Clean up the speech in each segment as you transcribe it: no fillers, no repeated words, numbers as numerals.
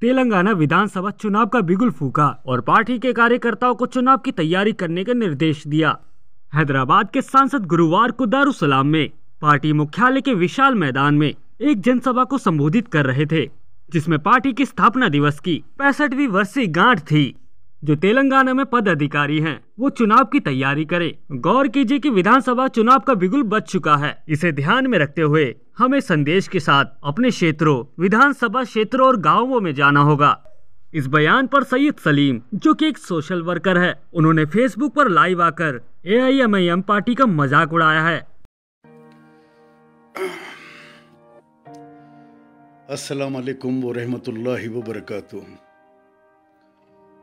तेलंगाना विधानसभा चुनाव का बिगुल फूका और पार्टी के कार्यकर्ताओं को चुनाव की तैयारी करने का निर्देश दिया। हैदराबाद के सांसद गुरुवार को दारुसलाम में पार्टी मुख्यालय के विशाल मैदान में एक जनसभा को संबोधित कर रहे थे, जिसमें पार्टी की स्थापना दिवस की 65वीं वर्षगांठ थी। जो तेलंगाना में पद अधिकारी हैं, वो चुनाव की तैयारी करें। गौर कीजिए कि विधानसभा चुनाव का बिगुल बज चुका है। इसे ध्यान में रखते हुए हमें संदेश के साथ अपने क्षेत्रों, विधानसभा क्षेत्रों और गांवों में जाना होगा। इस बयान पर सैयद सलीम, जो कि एक सोशल वर्कर है, उन्होंने फेसबुक पर लाइव आकर AIMIM पार्टी का मजाक उड़ाया है। अस्सलाम वालेकुम व रहमतुल्लाहि व बरकातुहू।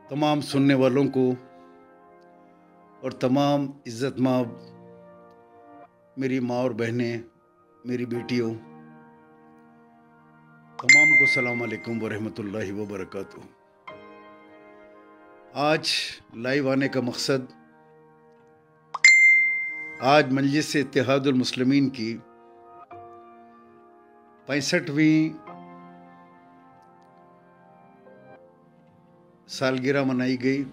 तमाम सुनने वालों को और तमाम इज़्ज़त-माब मेरी माँ और बहनें, मेरी बेटियों, तमाम को सलाम अलैकुम व रहमतुल्लाहि व बरकातुहू। आज लाइव आने का मकसद, आज मजलिस इत्तेहादुल मुस्लिमीन की 65वीं सालगिरह मनाई गई।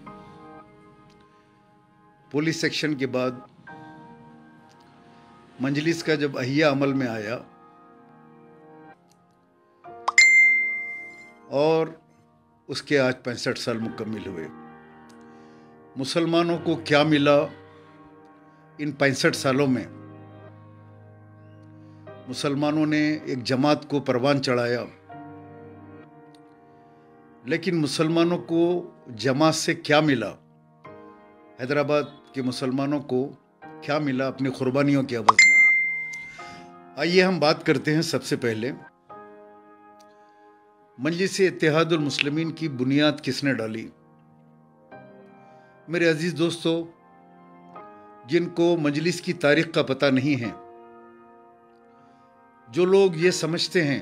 पुलिस सेक्शन के बाद मजलिस का जब अहिया अमल में आया और उसके आज 65 साल मुकम्मिल हुए। मुसलमानों को क्या मिला इन 65 सालों में? मुसलमानों ने एक जमात को परवान चढ़ाया, लेकिन मुसलमानों को जमात से क्या मिला? हैदराबाद के मुसलमानों को क्या मिला अपनी कुर्बानियों के अवज़ में? आइए हम बात करते हैं। सबसे पहले मजलिस इत्तेहादुल मुस्लिमीन की बुनियाद किसने डाली? मेरे अजीज़ दोस्तों, जिनको मजलिस की तारीख़ का पता नहीं है, जो लोग ये समझते हैं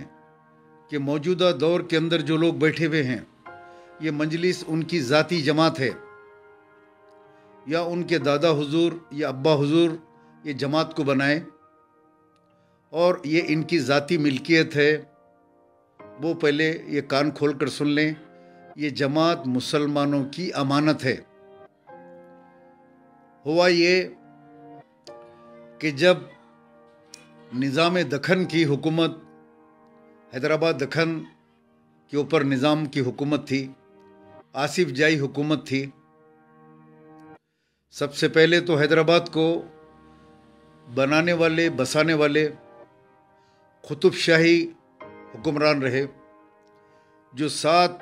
कि मौजूदा दौर के अंदर जो लोग बैठे हुए हैं, ये मजलिस उनकी ज़ाती जमात है या उनके दादा हुजूर या अब्बा हुजूर ये जमात को बनाए और ये इनकी ज़ाती मिल्कियत है, वो पहले ये कान खोल कर सुन लें। ये जमात मुसलमानों की अमानत है। हुआ ये कि जब निज़ाम दखन की हुकूमत, हैदराबाद दखन के ऊपर निज़ाम की हुकूमत थी, आसिफ जाही हुकूमत थी। सबसे पहले तो हैदराबाद को बनाने वाले, बसाने वाले कुतुब शाही हुक्मरान रहे। जो 7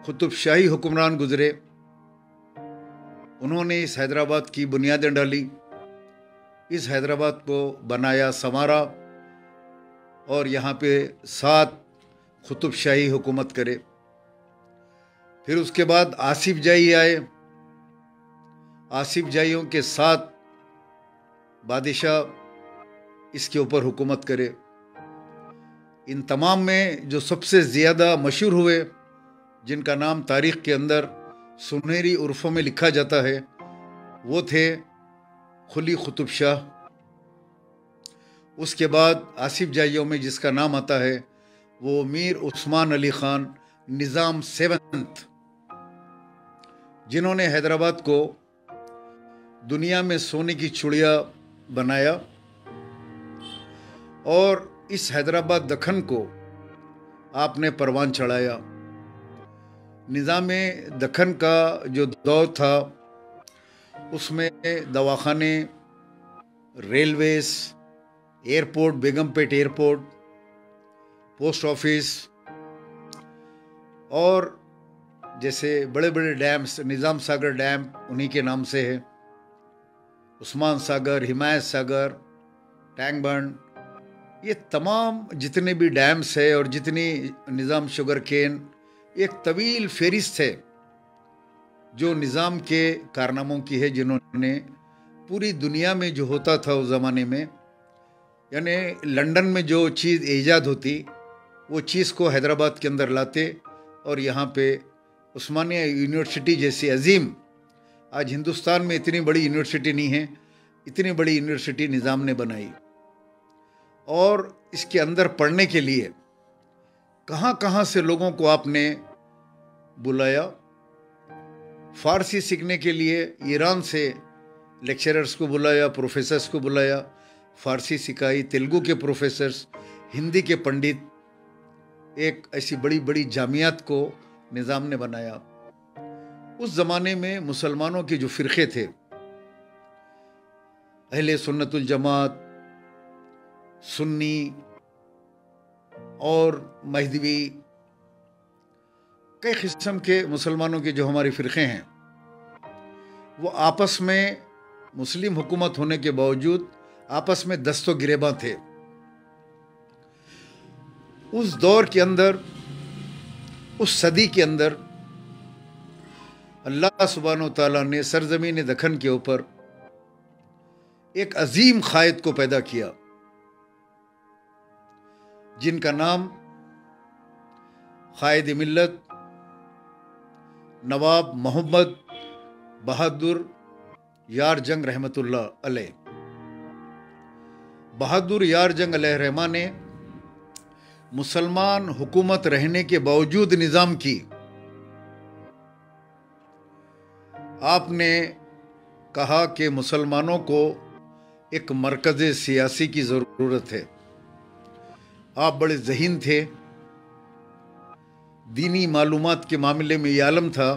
कुतुब शाही हुक्मरान गुजरे, उन्होंने इस हैदराबाद की बुनियादें डाली, इस हैदराबाद को बनाया, संवारा और यहाँ पे 7 कुतुब शाही हुकूमत करे। फिर उसके बाद आसिफ जाही आए। आसिफ जाहियों के 7 बादशाह इसके ऊपर हुकूमत करे। इन तमाम में जो सबसे ज़्यादा मशहूर हुए, जिनका नाम तारीख़ के अंदर सुनहरी उर्फ़ों में लिखा जाता है, वो थे कुली कुतुब शाह। उसके बाद आसिफ जाहियों में जिसका नाम आता है वो मीर उस्मान अली ख़ान निज़ाम 7th, जिन्होंने हैदराबाद को दुनिया में सोने की चिड़िया बनाया और इस हैदराबाद दखन को आपने परवान चढ़ाया। निज़ाम दखन का जो दौर था, उसमें दवाखाने, Railways, airport, Begumpet airport, post office और जैसे बड़े बड़े डैम्स, निज़ाम सागर डैम उन्हीं के नाम से है, उस्मान सागर, हिमायत सागर, टैंक बंड, ये तमाम जितने भी डैम्स है और जितनी निज़ाम शुगर केन, एक तवील फहरिस्त है जो निज़ाम के कारनामों की है, जिन्होंने पूरी दुनिया में जो होता था उस ज़माने में, यानी लंदन में जो चीज़ ईजाद होती, वो चीज़ को हैदराबाद के अंदर लाते और यहाँ पे उस्मानिया यूनिवर्सिटी जैसी अजीम, आज हिंदुस्तान में इतनी बड़ी यूनिवर्सिटी नहीं है, इतनी बड़ी यूनिवर्सिटी निज़ाम ने बनाई। और इसके अंदर पढ़ने के लिए कहाँ कहाँ से लोगों को आपने बुलाया, फारसी सीखने के लिए ईरान से लेक्चरर्स को बुलाया, प्रोफेसर्स को बुलाया, फारसी सिखाई, तेलुगु के प्रोफेसर्स, हिंदी के पंडित, एक ऐसी बड़ी बड़ी जामियात को निज़ाम ने बनाया। उस ज़माने में मुसलमानों के जो फ़िरक़े थे, अहले सुन्नतुल जमात, सुन्नी और महदवी, कई किस्म के मुसलमानों के जो हमारे फ़िरक़े हैं, वो आपस में मुस्लिम हुकूमत होने के बावजूद आपस में दस्तो गिरेबां थे। उस दौर के अंदर, उस सदी के अंदर अल्लाह सुब्हानहू तआला ने सरज़मीन दखन के ऊपर एक अजीम क़ायद को पैदा किया, जिनका नाम क़ायद मिल्लत नवाब मोहम्मद बहादुर यार जंग रहमतुल्लाह अलैह। बहादुर यार जंग अलैह रहमा ने मुसलमान हुकूमत रहने के बावजूद निज़ाम की। आपने कहा कि मुसलमानों को एक मरकज़ सियासी की ज़रूरत है। आप बड़े ज़हीन थे, दीनी मालूमात के मामले में ये आलम था,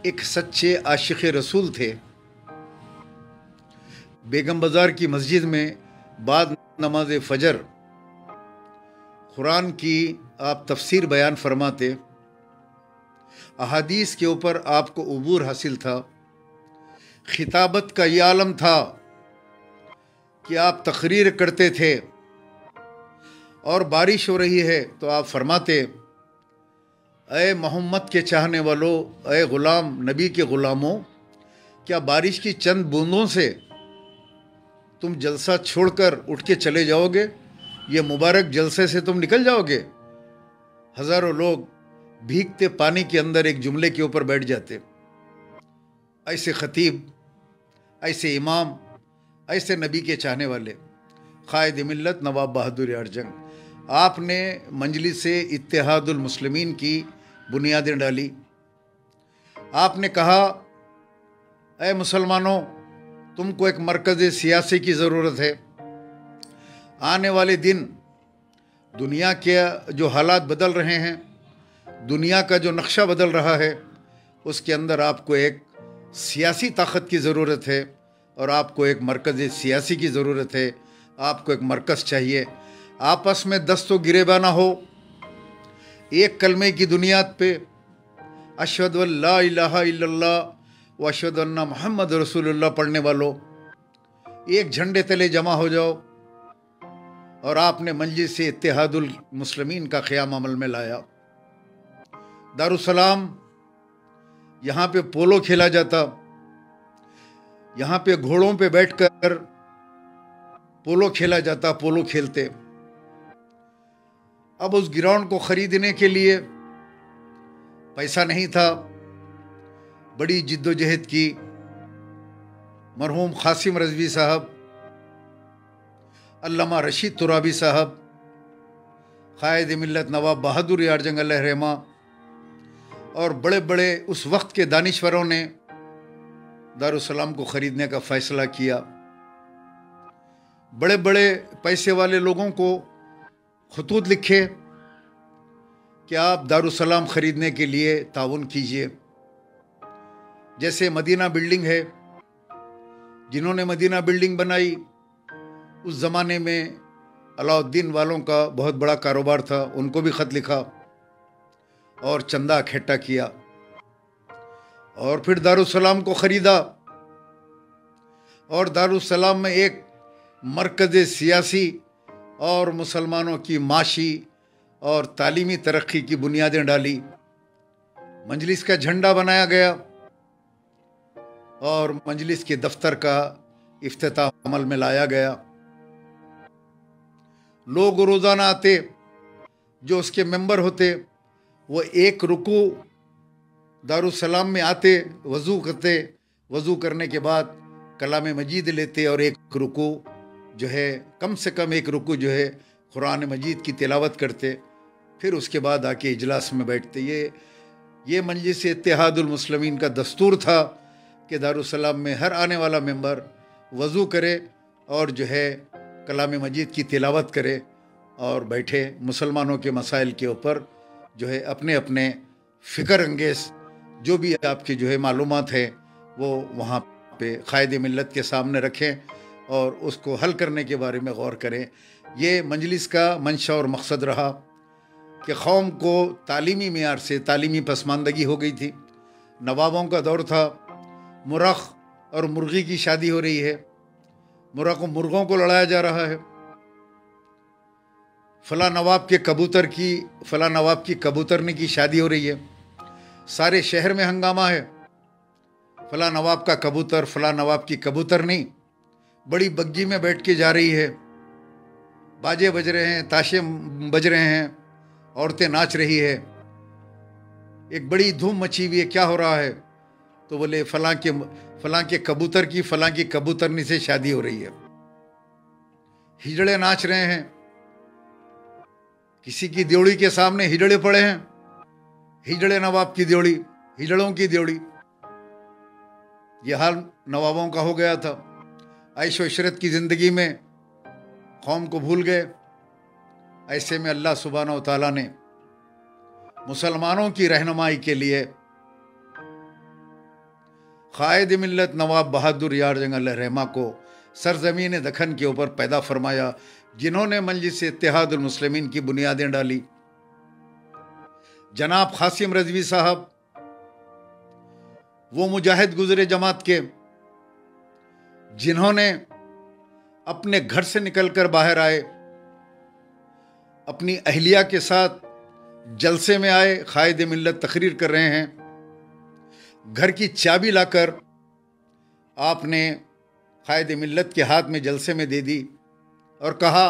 एक सच्चे आशिक़ रसूल थे। बेगम बाज़ार की मस्जिद में बाद नमाज फ़जर कुरान की आप तफसीर बयान फरमाते, अहादीस के ऊपर आपको उबूर हासिल था। खिताबत का ये आलम था कि आप तकरीर करते थे और बारिश हो रही है तो आप फरमाते, ऐ मोहम्मद के चाहने वालों, ऐ ग़ुलाम, नबी के ग़ुलामों, क्या बारिश की चंद बूंदों से तुम जलसा छोड़कर उठ के चले जाओगे? ये मुबारक जलसे से तुम निकल जाओगे? हज़ारों लोग भीगते पानी के अंदर एक जुमले के ऊपर बैठ जाते। ऐसे ख़तीब, ऐसे इमाम, ऐसे नबी के चाहने वाले क़ायद मिल्लत नवाब बहादुर यार जंग, आपने मजलिस इत्तेहादुल मुस्लिमीन की बुनियादें डाली। आपने कहा, ऐ मुसलमानों, तुमको एक मरकज़ सियासी की ज़रूरत है। आने वाले दिन दुनिया के जो हालात बदल रहे हैं, दुनिया का जो नक्शा बदल रहा है, उसके अंदर आपको एक सियासी ताकत की ज़रूरत है और आपको एक मरकज़ सियासी की ज़रूरत है। आपको एक मरकज़ चाहिए, आपस में दस्तो गिरेबा ना हो। एक कलमे की बुनियाद पे अशहदु अल्ला इलाहा इल्लल्लाह व अशहदु अन्ना मुहम्मद रसूलुल्लाह पढ़ने वालों एक झंडे तले जमा हो जाओ। और आपने मजलिस इत्तेहादुल मुस्लिमीन का क़याम अमल में लाया। दारुस्सलाम, यहाँ पे पोलो खेला जाता, यहाँ पे घोड़ों पे बैठकर पोलो खेला जाता, पोलो खेलते। अब उस ग्राउंड को ख़रीदने के लिए पैसा नहीं था। बड़ी जिद्दोजहद की मरहूम क़ासिम रज़वी साहब, अल्लामा रशीद तुराबी साहब, क़ायद मिल्लत नवाब बहादुर यार जंग अलैह रहमा और बड़े बड़े उस वक्त के दानिश्वरों ने दारुस्सलाम को ख़रीदने का फ़ैसला किया। बड़े बड़े पैसे वाले लोगों को ख़ुतूत लिखे कि आप दारुस्सलाम ख़रीदने के लिए ताउन कीजिए। जैसे मदीना बिल्डिंग है, जिन्होंने मदीना बिल्डिंग बनाई, उस ज़माने में अलाउद्दीन वालों का बहुत बड़ा कारोबार था, उनको भी ख़त लिखा और चंदा इकट्ठा किया और फिर दारुस्सलाम को ख़रीदा। और दारुस्सलाम में एक मरकज़ सियासी और मुसलमानों की माशी और तालीमी तरक्की की बुनियादें डाली। मजलिस का झंडा बनाया गया और मजलिस के दफ्तर का इफ्तिताह अमल में लाया गया। लोग रोज़ाना आते, जो उसके मेंबर होते, वो एक रुकू दारुस्सलाम में आते, वज़ू करते, वज़ू करने के बाद कलाम मजीद लेते और एक रुकू जो है, कम से कम एक रुकू जो है, कुरान मजीद की तिलावत करते। फिर उसके बाद आके इजलास में बैठते। ये ये मजलिस इत्तेहादुल मुस्लिमीन का दस्तूर था कि दारुस्सलाम में हर आने वाला मेंबर वज़ू करे और जो है कलाम मजीद की तिलावत करे और बैठे मुसलमानों के मसाइल के ऊपर जो है अपने अपने फ़िक्र अंगेज़ जो भी आपकी जो है मालूमात है वो वहाँ पे क़ायद मिल्लत के सामने रखें और उसको हल करने के बारे में गौर करें। ये मजलिस का मंशा और मकसद रहा कि कौम को तालीमी मेयार से तालीमी पसमानदगी हो गई थी। नवाबों का दौर था, मुर्ग़ और मुर्गी की शादी हो रही है, मुर्गों को लड़ाया जा रहा है। फ़लाँ नवाब की कबूतरनी की शादी हो रही है, सारे शहर में हंगामा है। फ़लाँ नवाब का कबूतर, फ़लाँ नवाब की कबूतरनी बड़ी बग्गी में बैठ के जा रही है, बाजे बज रहे हैं, ताशे बज रहे हैं, औरतें नाच रही है, एक बड़ी धूम मची हुई है, क्या हो रहा है? तो बोले फ़लाँ के कबूतर की फ़लाँ की कबूतरनी से शादी हो रही है। हिजड़े नाच रहे हैं, किसी की द्योड़ी के सामने हिजड़े पड़े हैं, हिजड़े नवाब की द्योड़ी, हिजड़ों की द्योड़ी। यह हाल नवाबों का हो गया था। ऐश व इशरत की ज़िंदगी में कौम को भूल गए। ऐसे में अल्लाह सुब्हानहू व तआला ने मुसलमानों की रहनुमाई के लिए क़ायद मिल्लत नवाब बहादुर यार जंग अलैहिर्रहमा को सरज़मीन दखन के ऊपर पैदा फरमाया, जिन्होंने मजलिस इत्तेहादुल मुस्लिमीन की बुनियादें डाली। जनाब क़ासिम रज़वी साहब वो मुजाहिद गुज़रे जमात के, जिन्होंने अपने घर से निकलकर बाहर आए, अपनी अहलिया के साथ जलसे में आए, क़ायद मिल्लत तकरीर कर रहे हैं। घर की चाबी लाकर आपने क़ायद मिल्लत के हाथ में जलसे में दे दी और कहा,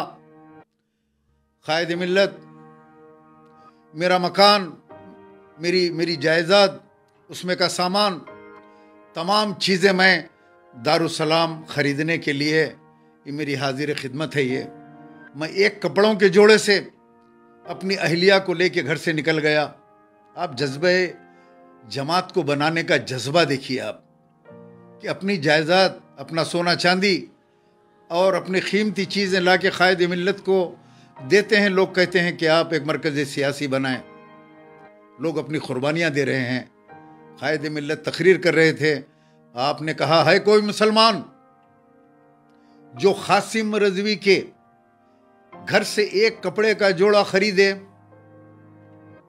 क़ायद मिल्लत, मेरा मकान, मेरी जायदाद, उसमें का सामान, तमाम चीज़ें मैं दारुस्सलाम ख़रीदने के लिए ये मेरी हाजिर खिदमत है। ये मैं एक कपड़ों के जोड़े से अपनी अहलिया को लेके घर से निकल गया। आप जज्बे जमात को बनाने का जज्बा देखिए आप, कि अपनी जायदाद, अपना सोना चांदी और अपनी कीमती चीज़ें ला के क़ायद मिल्लत को देते हैं। लोग कहते हैं कि आप एक मरकज़ सियासी बनाएं। लोग अपनी कुर्बानियाँ दे रहे हैं। क़ायद मिल्लत तकरीर कर रहे थे। आपने कहा, है कोई मुसलमान जो क़ासिम रज़वी के घर से एक कपड़े का जोड़ा खरीदे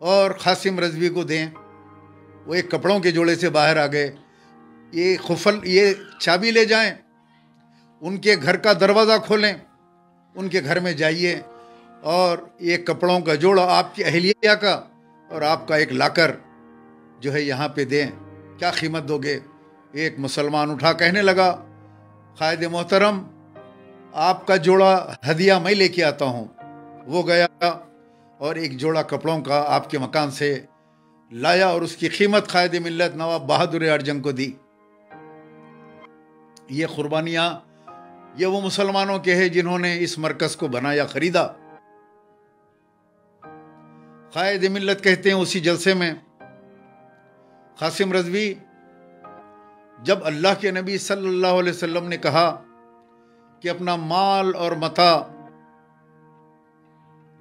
और क़ासिम रज़वी को दें? वो एक कपड़ों के जोड़े से बाहर आ गए। ये चाबी ले जाएं, उनके घर का दरवाज़ा खोलें, उनके घर में जाइए और एक कपड़ों का जोड़ा आपकी अहलिया का और आपका एक लाकर जो है यहाँ पे दें। क्या कीमत दोगे? एक मुसलमान उठा कहने लगा, क़ायद मोहतरम, आपका जोड़ा हदिया मैं लेके आता हूँ। वो गया और एक जोड़ा कपड़ों का आपके मकान से लाया और उसकी कीमत क़ायद मिल्लत नवाब बहादुर यार जंग को दी। ये कुर्बानियाँ ये वो मुसलमानों के हैं जिन्होंने इस मरकज़ को बनाया, ख़रीदा। क़ायद मिल्लत कहते हैं, उसी जलसे में क़ासिम रज़वी, जब अल्लाह के नबी सल्लल्लाहु अलैहि वसल्लम ने कहा कि अपना माल और मता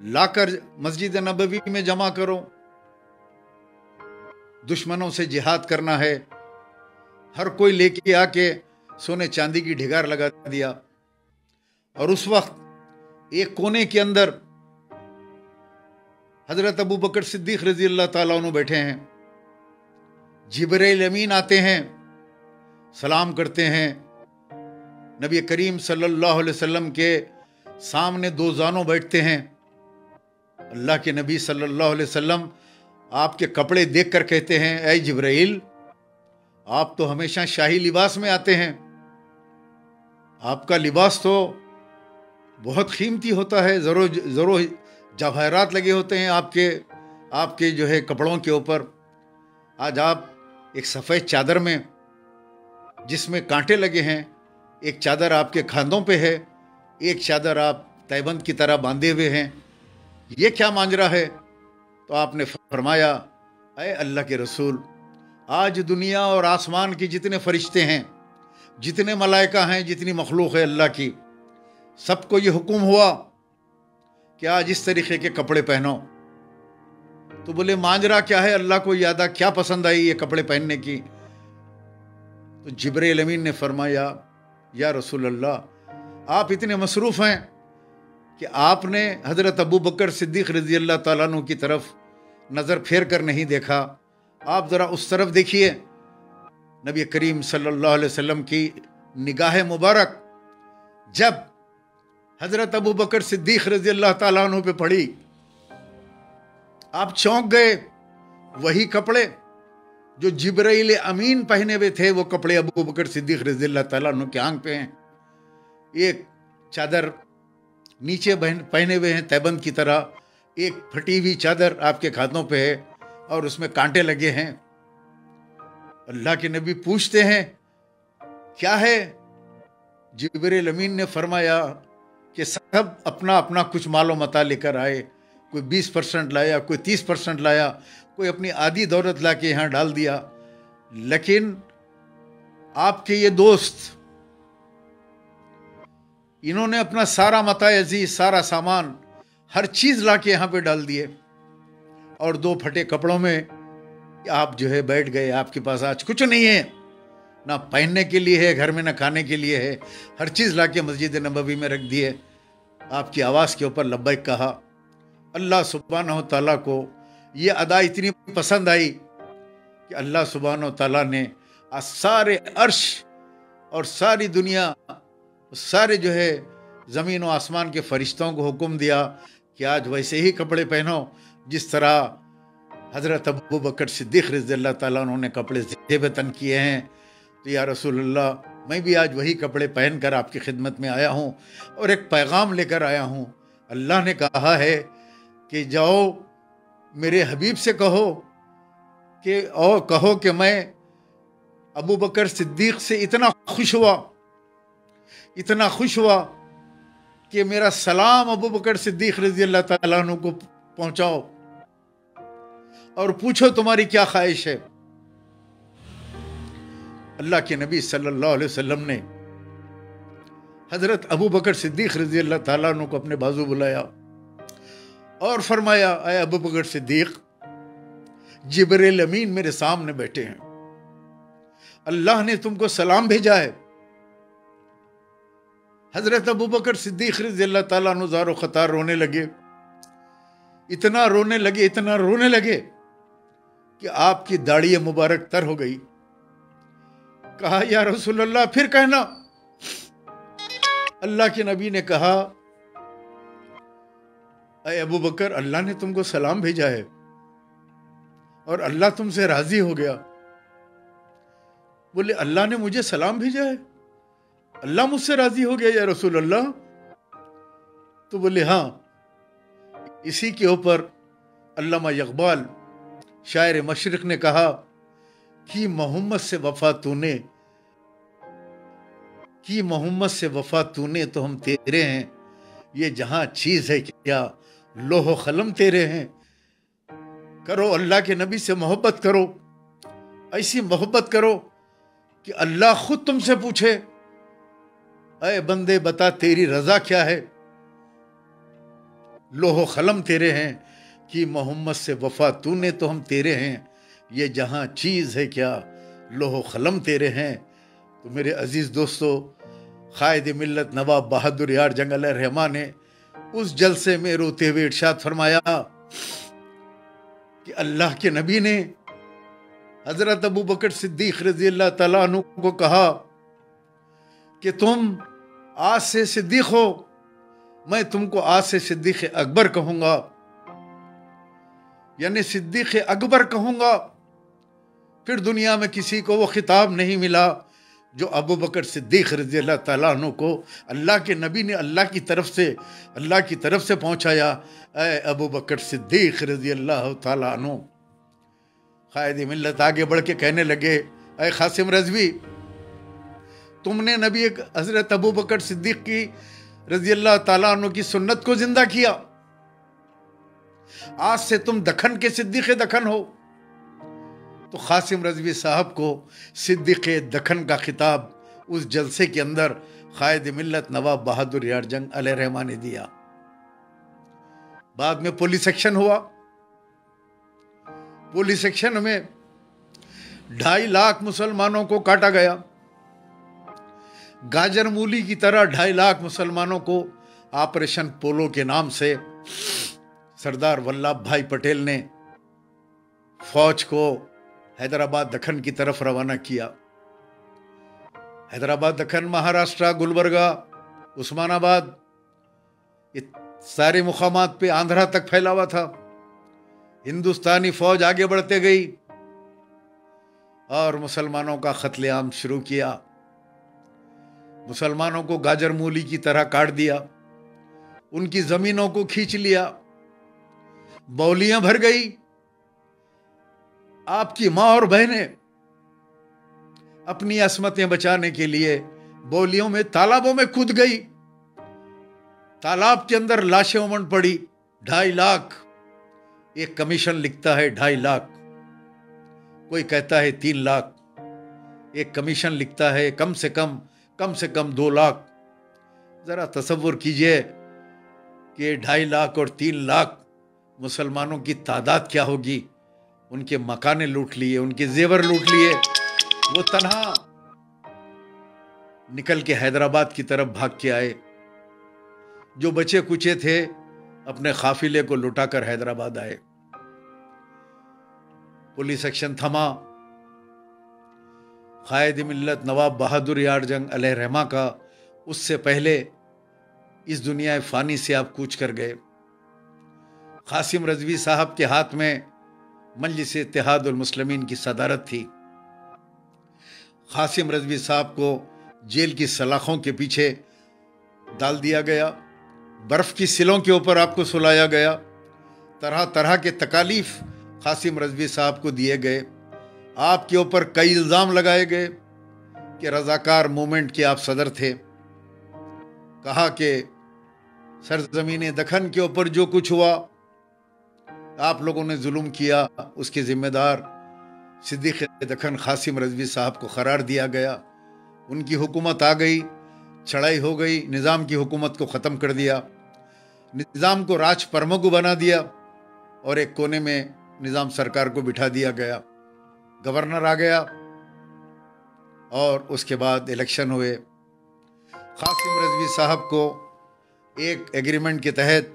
लाकर मस्जिद नबवी में जमा करो, दुश्मनों से जिहाद करना है, हर कोई लेके आके सोने चांदी की ढिगार लगा दिया। और उस वक्त एक कोने के अंदर हजरत अबू बकर सिद्दीक रज़ी अल्लाह ताला अन्हु बैठे हैं। जिब्रील अमीन आते हैं, सलाम करते हैं। नबी करीम सल्लल्लाहु अलैहि वसल्लम के सामने दो जानों बैठते हैं। अल्लाह के नबी सल्लल्लाहु अलैहि वसल्लम आपके कपड़े देखकर कहते हैं, ऐ जिब्रील, आप तो हमेशा शाही लिबास में आते हैं, आपका लिबास तो बहुत कीमती होता है, ज़रो जवाहरात लगे होते हैं आपके जो है कपड़ों के ऊपर। आज आप एक सफ़ेद चादर में जिसमें कांटे लगे हैं, एक चादर आपके खांदों पे है, एक चादर आप तैबंद की तरह बांधे हुए हैं, ये क्या मांजरा है? तो आपने फरमाया, अय अल्लाह के रसूल, आज दुनिया और आसमान के जितने फरिश्ते हैं, जितने मलाइका हैं, जितनी मखलूक है अल्लाह की, सबको ये हुक्म हुआ कि आज इस तरीके के कपड़े पहनो। तो बोले मांजरा क्या है, अल्लाह को यादा क्या पसंद आई ये कपड़े पहनने की? तो जिब्रील अमीन ने फरमाया, या रसूल अल्लाह, आप इतने मसरूफ़ हैं कि आपने हज़रत अबू बकर सिद्दीक़ रज़ी अल्लाह ताला अन्हु की तरफ नज़र फेर कर नहीं देखा। आप ज़रा उस तरफ देखिए। नबी करीम सल्लल्लाहु अलैहि वसल्लम की निगाह मुबारक जब हज़रत अबू बकर सिद्दीक़ रज़ी अल्लाह ताला अन्हु पे पड़ी, आप चौंक गए। वही कपड़े जो जिब्राइल अमीन पहने हुए थे, वो कपड़े अबू बकर सिद्दीक़ रज़ी अल्लाह ताला अन्हु के आंख पे हैं। एक चादर नीचे पहने हुए हैं तैबंद की तरह, एक फटी हुई चादर आपके खातों पे है और उसमें कांटे लगे हैं। अल्लाह के नबी पूछते हैं क्या है? जिब्रील अमीन ने फरमाया कि सब अपना अपना कुछ मालो मता लेकर आए। कोई 20% लाया, कोई 30% लाया, कोई अपनी आधी दौलत ला के यहाँ डाल दिया। लेकिन आपके ये दोस्त, इन्होंने अपना सारा मता अजीज, सारा सामान, हर चीज़ ला के यहाँ पे डाल दिए और 2 फटे कपड़ों में आप जो है बैठ गए। आपके पास आज कुछ नहीं है, ना पहनने के लिए है घर में, ना खाने के लिए है। हर चीज़ ला के मस्जिद नबवी में रख दिए। आपकी आवाज़ के ऊपर लब्बैक कहा। अल्लाह सुब्हानहू तआला को ये अदा इतनी पसंद आई कि अल्लाह सुब्हानहू तआला ने आज सारे अर्श और सारी दुनिया, सारे जो है ज़मीन व आसमान के फरिश्तों को हुक्म दिया कि आज वैसे ही कपड़े पहनो जिस तरह हज़रत अबू बकर सिद्दीक़ रज़ी अल्लाह ताला उन्होंने कपड़े ज़ेबतन किए हैं। तो या रसूल अल्लाह, मैं भी आज वही कपड़े पहन कर आपकी खिदमत में आया हूँ और एक पैगाम लेकर आया हूँ। अल्लाह ने कहा है कि जाओ मेरे हबीब से कहो कि मैं अबू बकर सिद्दीक़ से इतना खुश हुआ कि मेरा सलाम अबू बकर सिद्दीक़ रज़ी अल्लाह ताला अन्हु को पहुँचाओ और पूछो तुम्हारी क्या ख्वाहिश है। अल्लाह के नबी सल्लल्लाहु अलैहि वसल्लम ने हज़रत अबू बकर सिद्दीक़ रज़ी अल्लाह ताला अन्हु को अपने बाजू बुलाया और फरमाया, अय अबू बकर सिद्दीक़, जिब्रील अमीन मेरे सामने बैठे हैं, अल्लाह ने तुमको सलाम भेजा है। हज़रत अबू बकर सिद्दीक़ रज़ी अल्लाह ताला अन्हु ज़ारो ख़तार रोने लगे। इतना रोने लगे कि आपकी दाढ़ी मुबारक तर हो गई। कहा, या रसूल अल्लाह फिर कहना। अल्लाह के नबी ने कहा, अय अबू बकर, अल्लाह ने तुमको सलाम भेजा है और अल्लाह तुमसे राजी हो गया। बोले, अल्लाह ने मुझे सलाम भेजा है, अल्लाह मुझसे राजी हो गया या रसूल अल्लाह? तो बोले हाँ। इसी के ऊपर अल्लामा इक़बाल शायर मशरिक़ ने कहा कि मोहम्मद से वफा तूने तो हम तेरे हैं, ये जहां चीज है क्या लोहो खलम तेरे हैं। करो अल्लाह के नबी से मोहब्बत करो, ऐसी मोहब्बत करो कि अल्लाह खुद तुमसे पूछे, अय बंदे बता तेरी रजा क्या है। लोहो खलम तेरे हैं कि मोहम्मद से वफा तूने तो हम तेरे हैं, ये जहां चीज़ है क्या लोहो खलम तेरे हैं। तो मेरे अजीज़ दोस्तों, क़ायद मिल्लत नवाब बहादुर यार जंग अलैहिर्रहमा ने उस जलसे में रोते हुए इरशाद फरमाया कि अल्लाह के नबी ने हज़रत अबू बकर सिद्दीक़ रज़ी अल्लाह ताला अन्हु को कहा कि तुम आज से सिद्दीक़ हो, मैं तुमको आज से सिद्दीक़ अकबर कहूँगा, यानी सिद्दीक़ अकबर कहूँगा। फिर दुनिया में किसी को वो खिताब नहीं मिला जो अबू बकर सिद्दीक़ रज़ी अल्लाह ताला अन्हु को अल्लाह के नबी ने अल्लाह की तरफ से पहुँचाया। ऐ अबू बकर सिद्दीक़ रज़ी अल्लाह ताला अन्हु। क़ायद मिल्लत आगे बढ़ के कहने लगे, ऐ क़ासिम रज़वी, तुमने नबी हज़रत अबू बकर सिद्दीक़ की रज़ी अल्लाह ताला अन्हु की सुन्नत को जिंदा किया। आज से तुम दखन के सिद्दीक़ दखन हो। तो कासिम रजवी साहब को सिद्दीक़ दखन का खिताब उस जलसे के अंदर कायद मिल्लत नवाब बहादुर यार जंग अलैहिर्रहमा ने दिया। बाद में पुलिस एक्शन हुआ। पुलिस एक्शन में 2.5 लाख मुसलमानों को काटा गया। गाजर मूली की तरह 2.5 लाख मुसलमानों को ऑपरेशन पोलो के नाम से सरदार वल्लभ भाई पटेल ने फौज को हैदराबाद दक्कन की तरफ रवाना किया। हैदराबाद दक्कन, महाराष्ट्र, गुलबर्गा, उस्मानाबाद, ये सारे मुकामात पे आंध्रा तक फैला हुआ था। हिंदुस्तानी फौज आगे बढ़ते गई और मुसलमानों का कत्लेआम शुरू किया। मुसलमानों को गाजर मूली की तरह काट दिया, उनकी जमीनों को खींच लिया, बौलियां भर गई। आपकी मां और बहनें अपनी असमतें बचाने के लिए बौलियों में, तालाबों में कूद गई। तालाब के अंदर लाशें उमड़ पड़ी। 2.5 लाख। एक कमीशन लिखता है 2.5 लाख, कोई कहता है 3 लाख, एक कमीशन लिखता है कम से कम 2 लाख। जरा तसव्वुर कीजिए कि 2.5 लाख और 3 लाख मुसलमानों की तादाद क्या होगी। उनके मकाने लूट लिए, उनके जेवर लूट लिए। वो तन्हा निकल के हैदराबाद की तरफ भाग के आए। जो बचे कुचे थे अपने काफिले को लुटाकर हैदराबाद आए। पुलिस एक्शन थमा। कायद मिल्लत नवाब बहादुर यार जंग अलैहिर्रहमा का उससे पहले इस दुनिया फानी से आप कूच कर गए। कासिम रजवी साहब के हाथ में मजलिस इत्तेहादुल मुस्लिमीन की सदारत थी। कासिम रजवी साहब को जेल की सलाखों के पीछे डाल दिया गया। बर्फ की सिलों के ऊपर आपको सुलाया गया। तरह तरह के तकालीफ कासिम रजवी साहब को दिए गए। आपके ऊपर कई इल्ज़ाम लगाए गए कि रज़ाकार मूवमेंट के आप सदर थे। कहा कि सरजमीन दक्कन के ऊपर जो कुछ हुआ आप लोगों ने जुल्म किया, उसके जिम्मेदार सिद्दीक़ दक्कन कासिम रजवी साहब को करार दिया गया। उनकी हुकूमत आ गई, चढ़ाई हो गई, निज़ाम की हुकूमत को ख़त्म कर दिया, निज़ाम को राज प्रमुख बना दिया और एक कोने में निज़ाम सरकार को बिठा दिया गया। गवर्नर आ गया और उसके बाद इलेक्शन हुए। कासिम रजवी साहब को एक एग्रीमेंट के तहत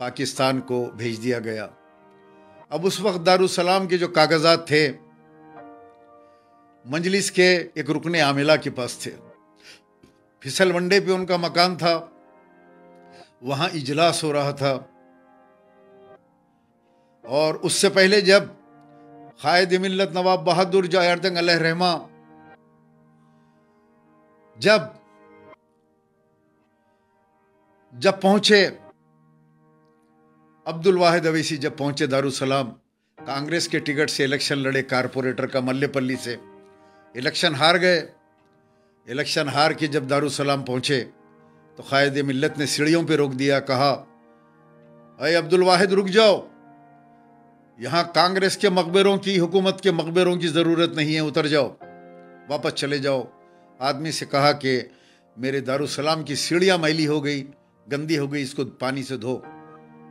पाकिस्तान को भेज दिया गया। अब उस वक्त दारुसलाम के जो कागजात थे मजलिस के एक रुकने आमिला के पास थे। फिसल वंडे पे उनका मकान था, वहां इजलास हो रहा था। और उससे पहले जब कायद मिल्लत नवाब बहादुर यार जंग अलैहिर्रहमा जब पहुंचे, अब्दुल वाहिद अवैसी जब पहुंचे दारुसलाम, कांग्रेस के टिकट से इलेक्शन लड़े कारपोरेटर का मल्लेपल्ली से, इलेक्शन हार गए। इलेक्शन हार के जब दारुसलाम पहुंचे तो कायद मिल्लत ने सीढ़ियों पे रोक दिया। कहा, अरे अब्दुल वाहिद रुक जाओ, यहां कांग्रेस के मकबरों की, हुकूमत के मकबरों की जरूरत नहीं है, उतर जाओ, वापस चले जाओ। आदमी से कहा कि मेरे दारुसलाम की सीढ़ियां मैली हो गई, गंदी हो गई, इसको पानी से धो।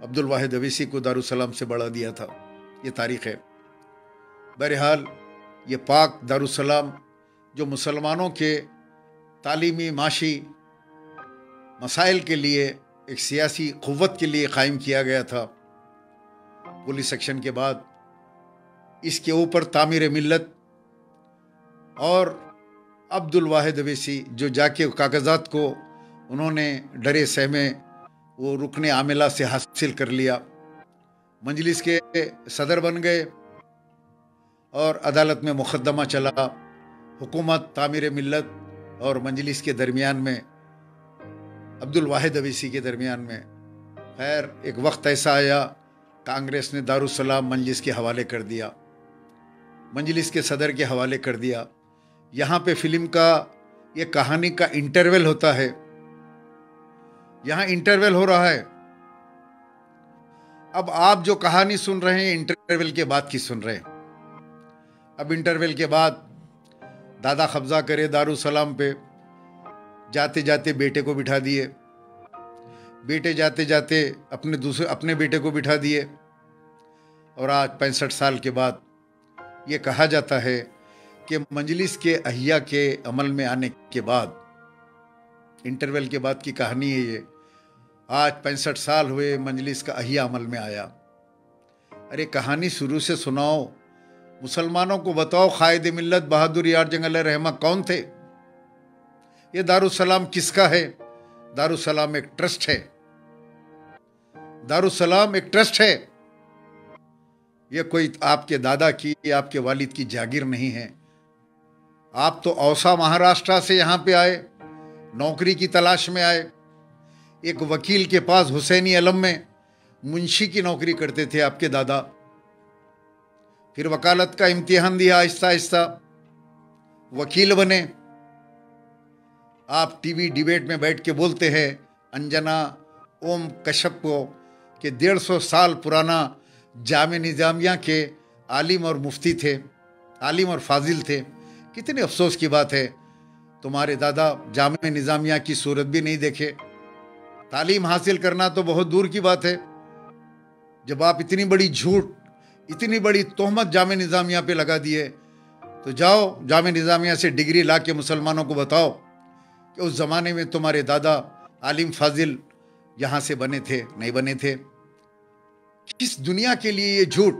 अब्दुल वाहिद अवैसी को दारुसलाम से बढ़ा दिया था। ये तारीख है। बहरहाल ये पाक दारुसलाम जो मुसलमानों के तालीमी माशी मसाइल के लिए, एक सियासी क़ुव्वत के लिए कायम किया गया था। पुलिस एक्शन के बाद इसके ऊपर तामीर मिल्लत और अब्दुल वाहिद अवैसी जो जाके कागजात को उन्होंने डरे सहमे वो रुकने आमिला से हासिल कर लिया, मजलिस के सदर बन गए और अदालत में मुकदमा चला। हुकूमत, तामीर मिल्लत और मजलिस के दरमियान में, अब्दुल वाहिद अवैसी के दरमियान में। खैर एक वक्त ऐसा आया, कांग्रेस ने दारुसलाम मजलिस के हवाले कर दिया, मजलिस के सदर के हवाले कर दिया। यहाँ पे फिल्म का, ये कहानी का इंटरवल होता है, यहाँ इंटरवल हो रहा है। अब आप जो कहानी सुन रहे हैं इंटरवल के बाद की सुन रहे हैं। अब इंटरवल के बाद दादा कब्जा करे दारुसलाम पे, जाते जाते बेटे को बिठा दिए, बेटे जाते जाते अपने बेटे को बिठा दिए, और आज 65 साल के बाद ये कहा जाता है कि मजलिस के अहिया के अमल में आने के बाद, इंटरवल के बाद की कहानी है ये, आज 65 साल हुए मजलिस का अहिया अमल में आया। अरे कहानी शुरू से सुनाओ, मुसलमानों को बताओ कायद मिल्लत बहादुर यार जंग अलैहि रहमा कौन थे? ये दारुसलाम किसका है? दारुसलाम एक ट्रस्ट है, दारुसलाम एक ट्रस्ट है। ये कोई आपके दादा की, आपके वालिद की जागीर नहीं है। आप तो औसा महाराष्ट्र से यहाँ पे आए, नौकरी की तलाश में आए, एक वकील के पास हुसैनी अलम में मुंशी की नौकरी करते थे आपके दादा, फिर वकालत का इम्तिहान दिया, आहिस्ता आहिस्ता वकील बने। आप टीवी डिबेट में बैठ के बोलते हैं अंजना ओम कश्यप को कि 150 साल पुराना जामे निज़ामिया के आलिम और मुफ्ती थे, आलिम और फाजिल थे। कितने अफसोस की बात है, तुम्हारे दादा जामे निज़ामिया की सूरत भी नहीं देखे। तालीम हासिल करना तो बहुत दूर की बात है। जब आप इतनी बड़ी झूठ, इतनी बड़ी तोहमत जामे निज़ामिया पे लगा दिए, तो जाओ जामे निज़ामिया से डिग्री ला के मुसलमानों को बताओ कि उस ज़माने में तुम्हारे दादा आलिम फाजिल यहाँ से बने थे, नहीं बने थे। किस दुनिया के लिए ये झूठ?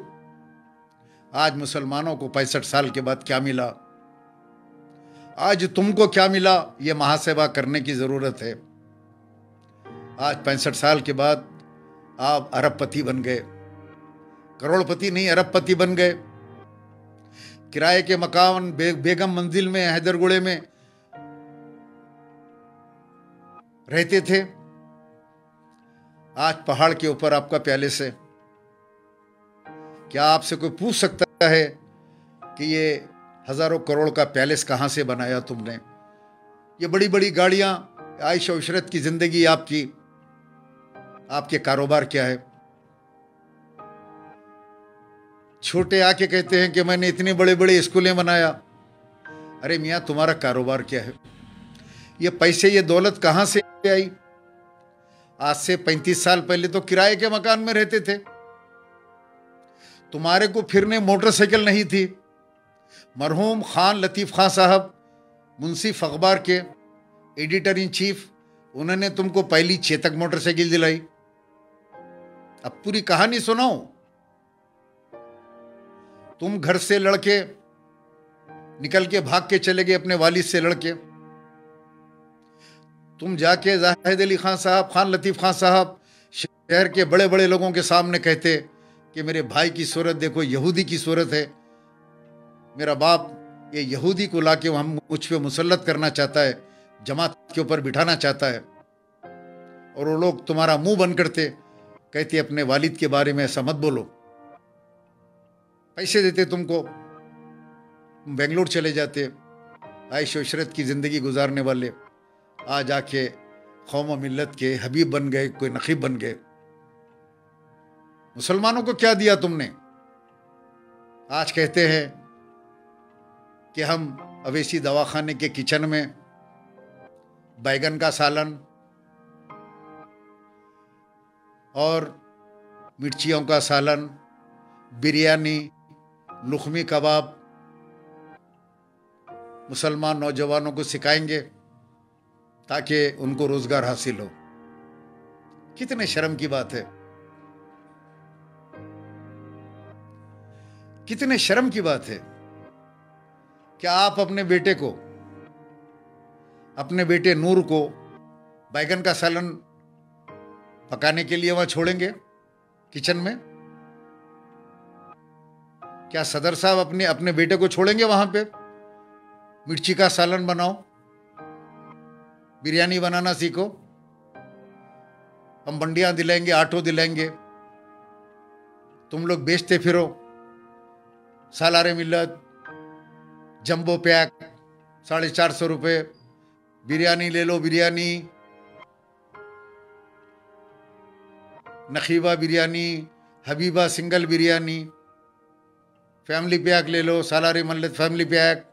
आज मुसलमानों को 65 साल के बाद क्या मिला, आज तुमको क्या मिला, ये मुहासबा करने की ज़रूरत है। आज 65 साल के बाद आप अरबपति बन गए, करोड़पति नहीं अरबपति बन गए। किराए के मकान बेगम मंजिल में हैदरगुड़े में रहते थे, आज पहाड़ के ऊपर आपका पैलेस है। क्या आपसे कोई पूछ सकता है कि ये हजारों करोड़ का पैलेस कहां से बनाया तुमने? ये बड़ी बड़ी गाड़ियां, आयश और इशरत की जिंदगी आपकी, आपके कारोबार क्या है? छोटे आके कहते हैं कि मैंने इतने बड़े बड़े स्कूलें बनाया। अरे मियाँ, तुम्हारा कारोबार क्या है? ये पैसे, ये दौलत कहां से आई? आज से 35 साल पहले तो किराए के मकान में रहते थे। तुम्हारे को फिरने मोटरसाइकिल नहीं थी। मरहूम खान लतीफ़ खां साहब, मुंसिफ अखबार के एडिटर इन चीफ, उन्होंने तुमको पहली चेतक मोटरसाइकिल दिलाई। अब पूरी कहानी सुनाओ। तुम घर से लड़के निकल के भाग के चले गए अपने वालिद से लड़के। तुम जाके जाहिद अली खान साहब, खान लतीफ़ खान साहब, शहर के बड़े बड़े लोगों के सामने कहते कि मेरे भाई की सूरत देखो, यहूदी की सूरत है, मेरा बाप ये यहूदी को लाके हम मुझ पे मुसल्लत करना चाहता है, जमात के ऊपर बिठाना चाहता है। और वो लोग तुम्हारा मुंह बंद करते, कहते अपने वालिद के बारे में ऐसा मत बोलो। पैसे देते तुमको, तुम बेंगलोर चले जाते, आयश इशरत की ज़िंदगी गुजारने वाले आज आके कौम व मिल्लत के हबीब बन गए, कोई नकीब बन गए। मुसलमानों को क्या दिया तुमने? आज कहते हैं कि हम अवैसी दवाखाने के किचन में बैगन का सालन और मिर्चियों का सालन, बिरयानी, लुखमी कबाब मुसलमान नौजवानों को सिखाएंगे ताकि उनको रोजगार हासिल हो। कितने शर्म की बात है, कितने शर्म की बात है। क्या आप अपने बेटे को, अपने बेटे नूर को बैगन का सालन पकाने के लिए वहां छोड़ेंगे किचन में? क्या सदर साहब अपने बेटे को छोड़ेंगे वहां पे? मिर्ची का सालन बनाओ, बिरयानी बनाना सीखो, हम बंडियां दिलाएंगे, आटो दिलाएंगे, तुम लोग बेचते फिरो। सालारे मिल्लत, जंबो पैक 450 रुपये, बिरयानी ले लो, बिरयानी, नखीबा बिरयानी, हबीबा सिंगल बिरयानी, फैमिली पैक ले लो, सालारी मल्लित फैमिली पैक,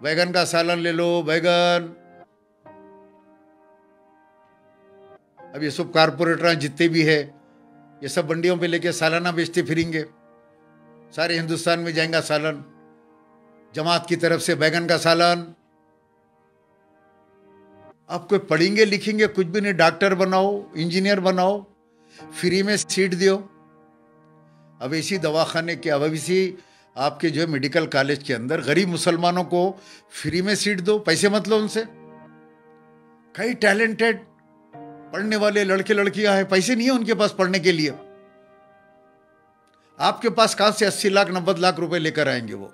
बैगन का सालन ले लो, बैगन। अब ये सब कारपोरेटर जितने भी है ये सब मंडियों पे लेके सालाना बेचते फिरेंगे, सारे हिंदुस्तान में जाएगा सालन। जमात की तरफ से बैगन का सालन। आप कोई पढ़ेंगे लिखेंगे कुछ भी नहीं, डॉक्टर बनाओ, इंजीनियर बनाओ, फ्री में सीट दो। अब इसी दवाखाने के, अब इसी आपके जो है मेडिकल कॉलेज के अंदर गरीब मुसलमानों को फ्री में सीट दो, पैसे मत लो उनसे। कई टैलेंटेड पढ़ने वाले लड़के लड़कियां हैं, पैसे नहीं है उनके पास पढ़ने के लिए। आपके पास कहां से 80 लाख 90 लाख रुपए लेकर आएंगे? वो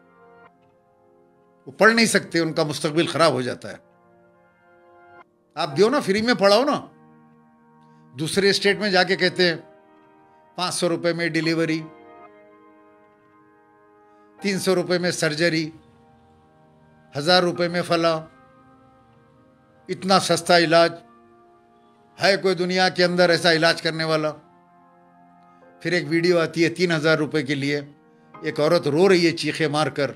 पढ़ नहीं सकते, उनका मुस्तकबिल खराब हो जाता है। आप दो ना, फ्री में पढ़ाओ ना। दूसरे स्टेट में जाके कहते हैं 500 रुपए में डिलीवरी, 300 रुपए में सर्जरी, 1000 रुपए में फला, इतना सस्ता इलाज है कोई दुनिया के अंदर ऐसा इलाज करने वाला? फिर एक वीडियो आती है 3000 रुपए के लिए, एक औरत रो रही है चीखे मार कर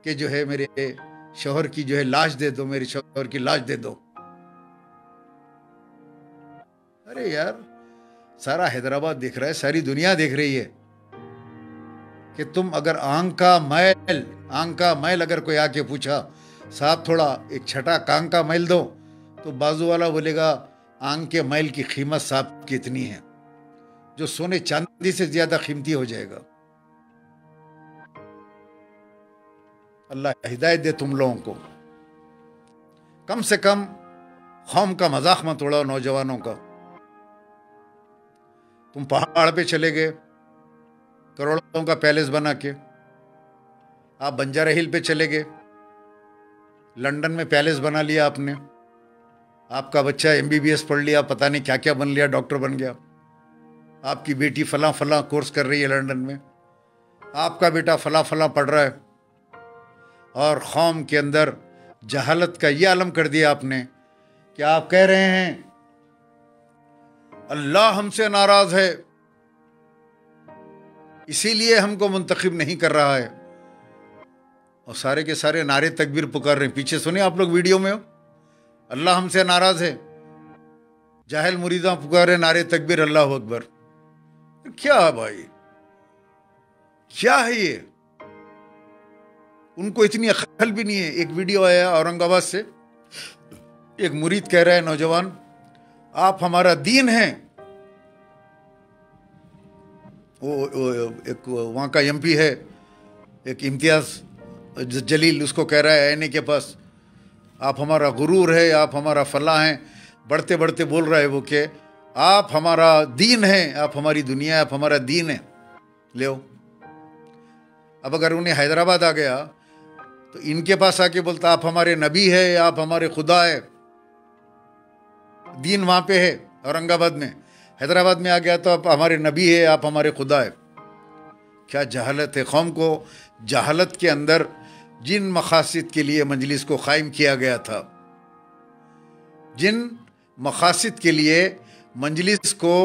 कि जो है मेरे शौहर की जो है लाश दे दो, मेरे शौहर की लाश दे दो। अरे यार, सारा हैदराबाद देख रहा है, सारी दुनिया देख रही है कि तुम अगर आंख का मैल अगर कोई आके पूछा, साहब थोड़ा एक छटा कांग का मैल दो, तो बाजू वाला बोलेगा आंख के मैल की कीमत साहब कितनी है, जो सोने चांदी से ज्यादा कीमती हो जाएगा। अल्लाह हिदायत दे तुम लोगों को। कम से कम कौम का मजाक मत उड़ाओ नौजवानों का। तुम पहाड़ पे चले गए करोड़ों का पैलेस बना के, आप बंजारा हिल पे चले गए, लंदन में पैलेस बना लिया आपने, आपका बच्चा MBBS पढ़ लिया, पता नहीं क्या क्या बन लिया, डॉक्टर बन गया, आपकी बेटी फला फला कोर्स कर रही है लंदन में, आपका बेटा फला फला पढ़ रहा है, और कौम के अंदर जहालत का ये आलम कर दिया आपने कि आप कह रहे हैं अल्लाह हमसे नाराज है इसीलिए हमको मुंतखब नहीं कर रहा है, और सारे के सारे नारे तकबीर पुकार रहे हैं। पीछे सुने आप लोग वीडियो में हो, अल्लाह हमसे नाराज है, जाहिल मुरीदा पुकारे नारे तकबीर अल्लाह अकबर। क्या है भाई, क्या है ये? उनको इतनी अक्ल भी नहीं है। एक वीडियो आया औरंगाबाद से, एक मुरीद कह रहा है नौजवान, आप हमारा दीन हैं। वो एक वहाँ का MP है, एक इम्तियाज जलील, उसको कह रहा है आईने के पास, आप हमारा गुरूर है, आप हमारा फला हैं। बढ़ते बढ़ते बोल रहा है वो कि आप हमारा दीन है, आप हमारी दुनिया है, आप हमारा दीन है। ले अब अगर उन्हें हैदराबाद आ गया तो इनके पास आके बोलता आप हमारे नबी है, आप हमारे खुदा है। दीन वहाँ पे है औरंगाबाद में, हैदराबाद में आ गया तो आप हमारे नबी है, आप हमारे खुदा है। क्या जहालत है। कौम को जहालत के अंदर जिन मकासद के लिए मजलिस को कायम किया गया था, जिन मकासद के लिए मजलिस को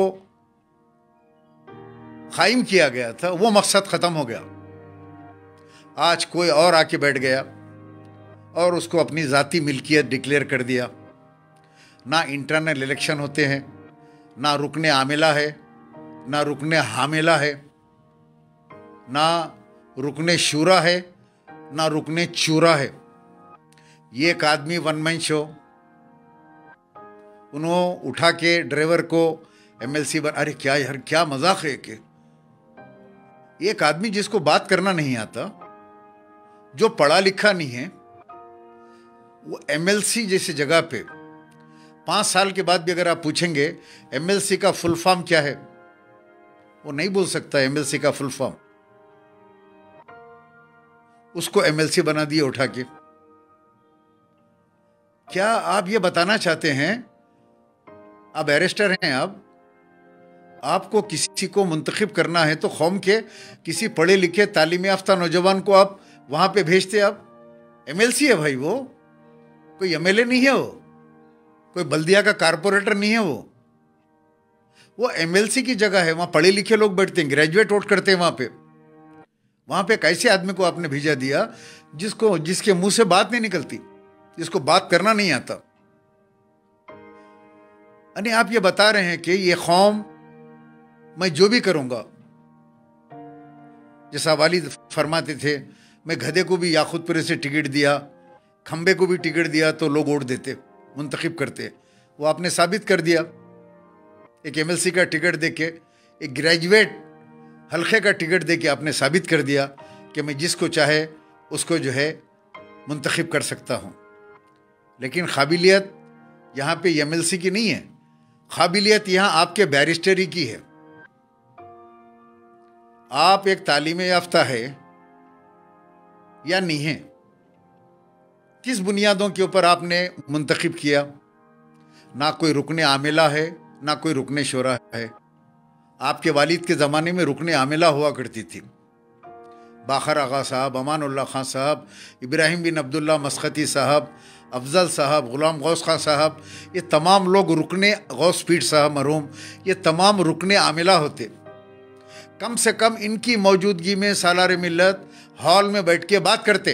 कायम किया गया था, वो मकसद ख़त्म हो गया। आज कोई और आके बैठ गया और उसको अपनी ज़ाती मिल्कियत डिक्लेयर कर दिया। ना इंटरनल इलेक्शन होते हैं, ना रुकने आमिला है, ना रुकने हामिला है, ना रुकने शूरा है, ना रुकने चूरा है। ये एक आदमी वन मैन शो, उन्होंने उठा के ड्राइवर को MLC बन। अरे क्या यार, क्या मजाक है कि एक आदमी जिसको बात करना नहीं आता, जो पढ़ा लिखा नहीं है, वो MLC जैसी जगह पे 5 साल के बाद भी अगर आप पूछेंगे MLC का फुल फॉर्म क्या है, वो नहीं बोल सकता MLC का फुल फॉर्म। उसको MLC बना दिए उठा के। क्या आप ये बताना चाहते हैं, आप बैरिस्टर हैं, आपको किसी को मुंतखब करना है तो कौम के किसी पढ़े लिखे तालीम याफ्ता नौजवान को आप वहां पे भेजते। आप MLC है भाई, वो कोई MLA नहीं है, वो कोई बल्दिया का कारपोरेटर नहीं है, वो MLC की जगह है। वहां पढ़े लिखे लोग बैठते हैं, ग्रेजुएट वोट करते हैं वहां पे। वहां पे कैसे आदमी को आपने भेजा दिया जिसके मुंह से बात नहीं निकलती, जिसको बात करना नहीं आता। यानी आप ये बता रहे हैं कि ये कौम, मैं जो भी करूंगा, जैसा वालिद फरमाते थे, मैं गधे को भी याकूतपुरे से टिकट दिया, खंबे को भी टिकट दिया तो लोग वोट देते, मुंतखब करते। वो आपने साबित कर दिया। एक एमएलसी का टिकट देके, एक ग्रेजुएट हल्के का टिकट देके आपने साबित कर दिया कि मैं जिसको चाहे उसको जो है मुंतखब कर सकता हूँ। लेकिन काबिलियत यहाँ पे एमएलसी की नहीं है, काबिलियत यहाँ आपके बैरिस्टरी की है। आप एक तालीम याफ्ता है या नहीं है? किस बुनियादों के ऊपर आपने मुंतखब किया? ना कोई रुकने आमिला है, ना कोई रुकने शोरा है। आपके वालिद के ज़माने में रुकने आमिला हुआ करती थी। बाखर आगा साहब, अमानुल्लाह खान साहब, इब्राहिम बिन अब्दुल्ला मस्कती साहब, अफजल साहब, गुलाम गौस खान साहब, ये तमाम लोग रुकने, गौस पीर साहब मरहूम, ये तमाम रुकने आमिला होते। कम से कम इनकी मौजूदगी में सालार मिल्लत हॉल में बैठ के बात करते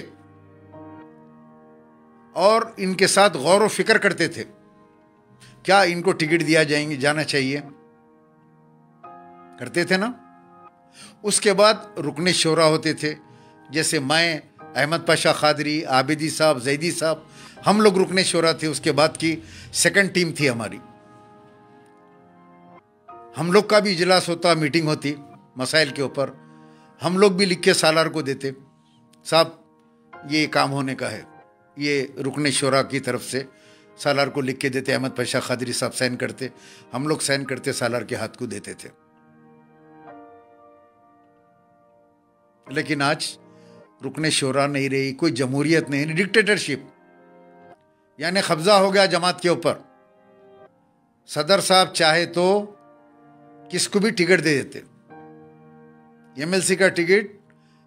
और इनके साथ गौर व फिक्र करते थे, क्या इनको टिकट दिया जाना चाहिए, करते थे ना। उसके बाद रुकने शोरा होते थे, जैसे मैं, अहमद पाशा खादरी, आबिदी साहब, जैदी साहब, हम लोग रुकने शोरा थे। उसके बाद की सेकंड टीम थी हमारी। हम लोग का भी इजलास होता, मीटिंग होती मसाइल के ऊपर। हम लोग भी लिख के सालार को देते, साहब ये काम होने का है, ये रुकने शोरा की तरफ से सालार को लिख के देते। अहमद पाशा खादरी साहब साइन करते, हम लोग साइन करते, सालार के हाथ को देते थे। लेकिन आज रुकने शोरा नहीं रही, कोई जमहूरियत नहीं, डिक्टेटरशिप, यानी कब्जा हो गया जमात के ऊपर। सदर साहब चाहे तो किसको भी टिकट दे देते। एमएलसी का टिकट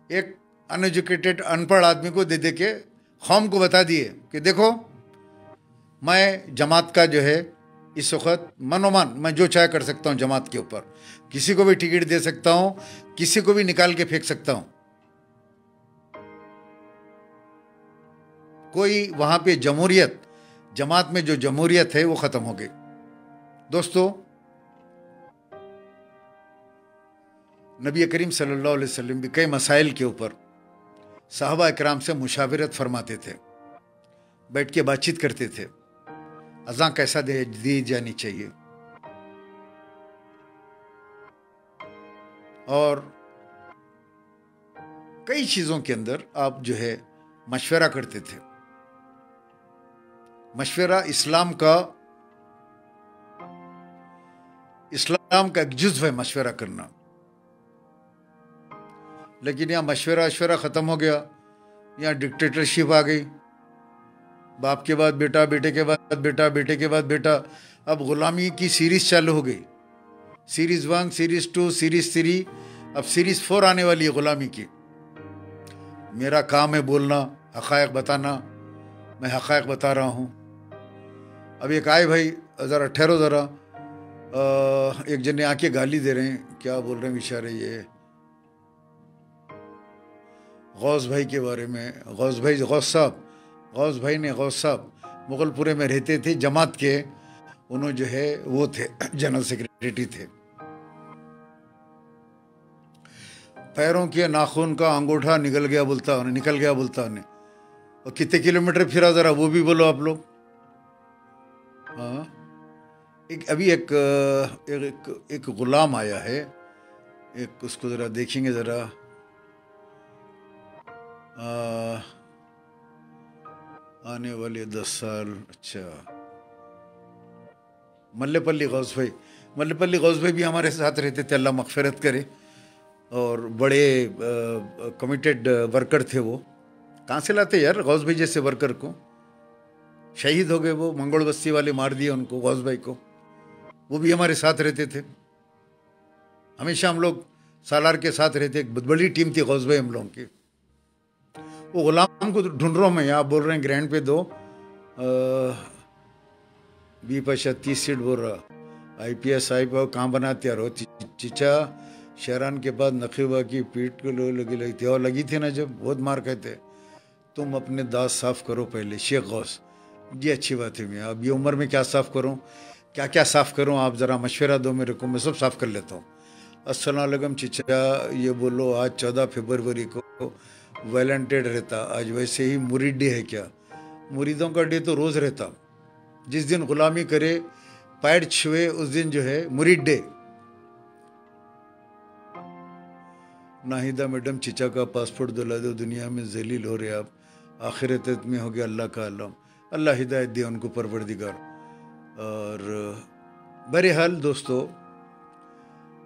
एक अनएजुकेटेड, अनपढ़ आदमी को दे के कौम को बता दिए कि देखो मैं जमात का जो है इस वक्त मनोमान मैं जो चाहे कर सकता हूँ जमात के ऊपर, किसी को भी टिकट दे सकता हूँ, किसी को भी निकाल के फेंक सकता हूँ। कोई वहां पे जमहूरियत, जमात में जो जमहूरियत है वो खत्म हो गई। दोस्तों, नबी करीम सल्लल्लाहु अलैहि वसल्लम भी कई मसाइल के ऊपर साहबा इकराम से मुशावरत फरमाते थे, बैठ के बातचीत करते थे, अज़ां कैसा दी जानी चाहिए, और कई चीज़ों के अंदर आप जो है मशवरा करते थे। मशवरा इस्लाम का एक जुज़्व है मशवरा करना। लेकिन यहाँ मशवरा ख़त्म हो गया, यहाँ डिक्टेटरशिप आ गई। बाप के बाद बेटा, बेटे के बाद बेटा, बेटे के बाद बेटा। अब ग़ुलामी की सीरीज़ चालू हो गई, सीरीज़ 1, सीरीज़ 2, सीरीज़ 3, अब सीरीज़ 4 आने वाली है ग़ुलामी की। मेरा काम है बोलना, हक़ाइक़ बताना, मैं हक़ाइक़ बता रहा हूँ। अब एक आए भाई, ज़रा ठहरो ज़रा, एक जने आके गाली दे रहे हैं, क्या बोल रहे हैं बेचारे, ये गौस भाई के बारे में। गौस साहब मुगलपुरे में रहते थे, जमात के, उन्होंने जो है वो थे जनरल सेक्रेटरी थे। पैरों के नाखून का अंगूठा निकल गया बोलता उन्हें। और कितने किलोमीटर फिरा ज़रा वो भी बोलो आप लोग। हाँ, अभी एक गुलाम आया है, एक उसको ज़रा देखेंगे ज़रा। आने वाले 10 साल। अच्छा, मल्लेपल्ली गौस भाई भी हमारे साथ रहते थे, अल्लाह मग़फ़िरत करे, और बड़े कमिटेड वर्कर थे वो। कहाँ से लाते यार गौस भाई जैसे वर्कर को? शहीद हो गए वो, मंगोल बस्ती वाले मार दिए उनको, गौस भाई को। वो भी हमारे साथ रहते थे, हमेशा हम लोग सालार के साथ रहते। एक बहुत बड़ी टीम थी गौस भाई हम लोगों की। वो गुलाम को ढूंढ रहा हूँ मैं, आप बोल रहे हैं ग्रैंड पे दो, बी पर 36 सीट बोल रहा, IPS कहाँ बनाते यार हो, चिचा शहरान के बाद नकीबा की पीठ को लगी थी, और लगी थी ना जब, बहुत मार कहते, तुम अपने दांत साफ़ करो पहले। शेख गौस जी, अच्छी बात है मियाँ, अब ये उम्र में क्या साफ़ करूँ, क्या क्या साफ़ करूँ, आप ज़रा मशवरा दो मेरे को, मैं सब साफ़ कर लेता हूँ। अस्सलाम वालेकुम चिचा, ये बोलो आज 14 फरवरी को वैलेंटाइन रहता, आज वैसे ही मुरीद डे है क्या? मुरीदों का डे तो रोज़ रहता, जिस दिन ग़ुलामी करे पैर छुए उस दिन जो है मुरीद डे। नाहिदा मैडम, चिचा का पासपोर्ट दिला दो, दुनिया में जलील हो रहे आप, आखिरत में हो गया अल्लाह का आलम, अल्लाह हिदायत दिया उनको परवरदिगार। और बहरहाल दोस्तों,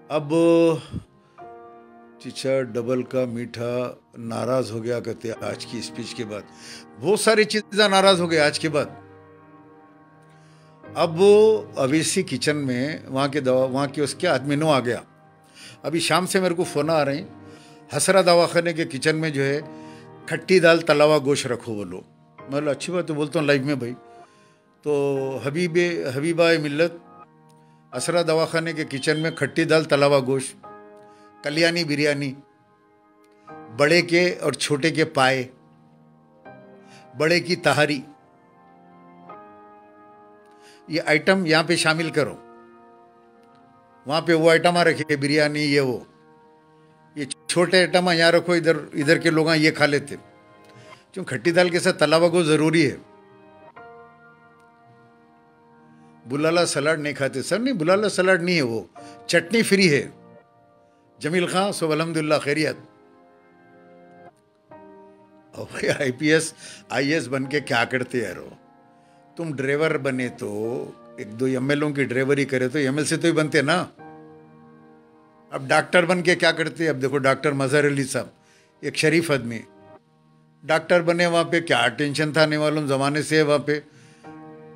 अब चिचा डबल का मीठा नाराज़ हो गया कहते आज की स्पीच के बाद, बहुत सारी चीज़ें नाराज़ हो गए आज के बाद। अब वो अवेसी किचन में वहाँ के उसके आदमिनों आ गया। अभी शाम से मेरे को फ़ोन आ रहे हैं, हसरा दवाखाने के किचन में जो है खट्टी दाल तलावा गोश्त रखो बोलो। मैं बोला अच्छी बात है, बोलता हूँ लाइव में भाई। तो हबीबा मिल्लत हसरा दवाखाने के किचन में खट्टी दाल तलावा गोश्त, कल्याणी बिरयानी, बड़े के और छोटे के पाए, बड़े की तहारी, ये आइटम यहाँ पे शामिल करो। वहाँ पे वो आइटम रखे बिरयानी, ये छोटे आइटम यहाँ रखो, इधर के लोग ये खा लेते। क्यों खट्टी दाल के साथ तलावा को ज़रूरी है। बुलाला सलाद नहीं खाते सर? नहीं, बुलाला सलाद नहीं है, वो चटनी फ्री है। जमील खां, सो अल्हम्दुलिल्लाह खैरियत। और भाई IPS IAS बन के क्या करते यार हो? तुम ड्राइवर बने तो 1-2 MLOं की ड्राइवरी करे तो MLC तो ही बनते ना। अब डॉक्टर बन के क्या करते? अब देखो डॉक्टर मजहर अली साहब, एक शरीफ आदमी, डॉक्टर बने, वहाँ पे क्या टेंशन था नहीं मालूम, ज़माने से है वहाँ पे।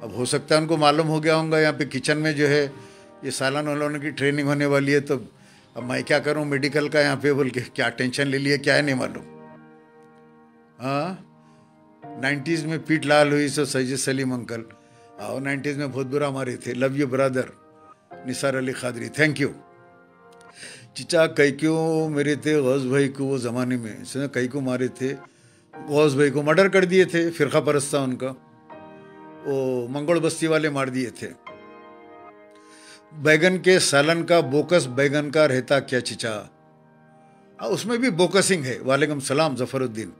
अब हो सकता है उनको मालूम हो गया होगा यहाँ पे किचन में जो है ये सालान वालों की ट्रेनिंग होने वाली है, तो अब मैं क्या करूँ मेडिकल का यहाँ पे बोल के, क्या टेंशन ले लिया क्या है नहीं मालूम। हाँ, 90s में पीठ लाल हुई सो सैयद सलीम अंकल, आओ 90s में बहुत बुरा मारे थे। Love you brother Nisar Ali Khadri, thank you. चिचा कई क्यों मेरे थे गौस भाई को, वो ज़माने में कई को मारे थे, गौस भाई को मर्डर कर दिए थे, फिरका परस्त था उनका, वो मंगोल बस्ती वाले मार दिए थे। बैगन के सालन का बोकस बैगन का रहता क्या चिचा? उसमें भी बोकसिंग है। वालेकुम सलाम जफरुद्दीन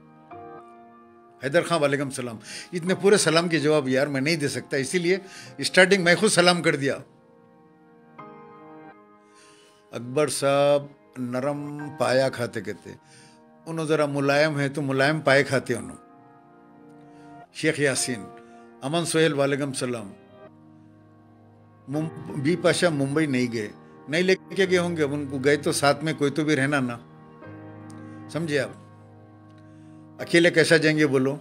हैदर खां, वालेकुम सलाम। इतने पूरे सलाम के जवाब यार मैं नहीं दे सकता, इसीलिए स्टार्टिंग मैं खुद सलाम कर दिया। अकबर साहब नरम पाया खाते कहते, उन्होंने ज़रा मुलायम है तो मुलायम पाए खाते उन्होंने। शेख यासीन, अमन सोहेल, वालेकुम सलाम। बी पाशा मुंबई नहीं गए, नहीं लेके गए होंगे, उनको गए तो साथ में कोई तो भी रहना ना, समझे आप। अकेले कैसा जाएंगे बोलो?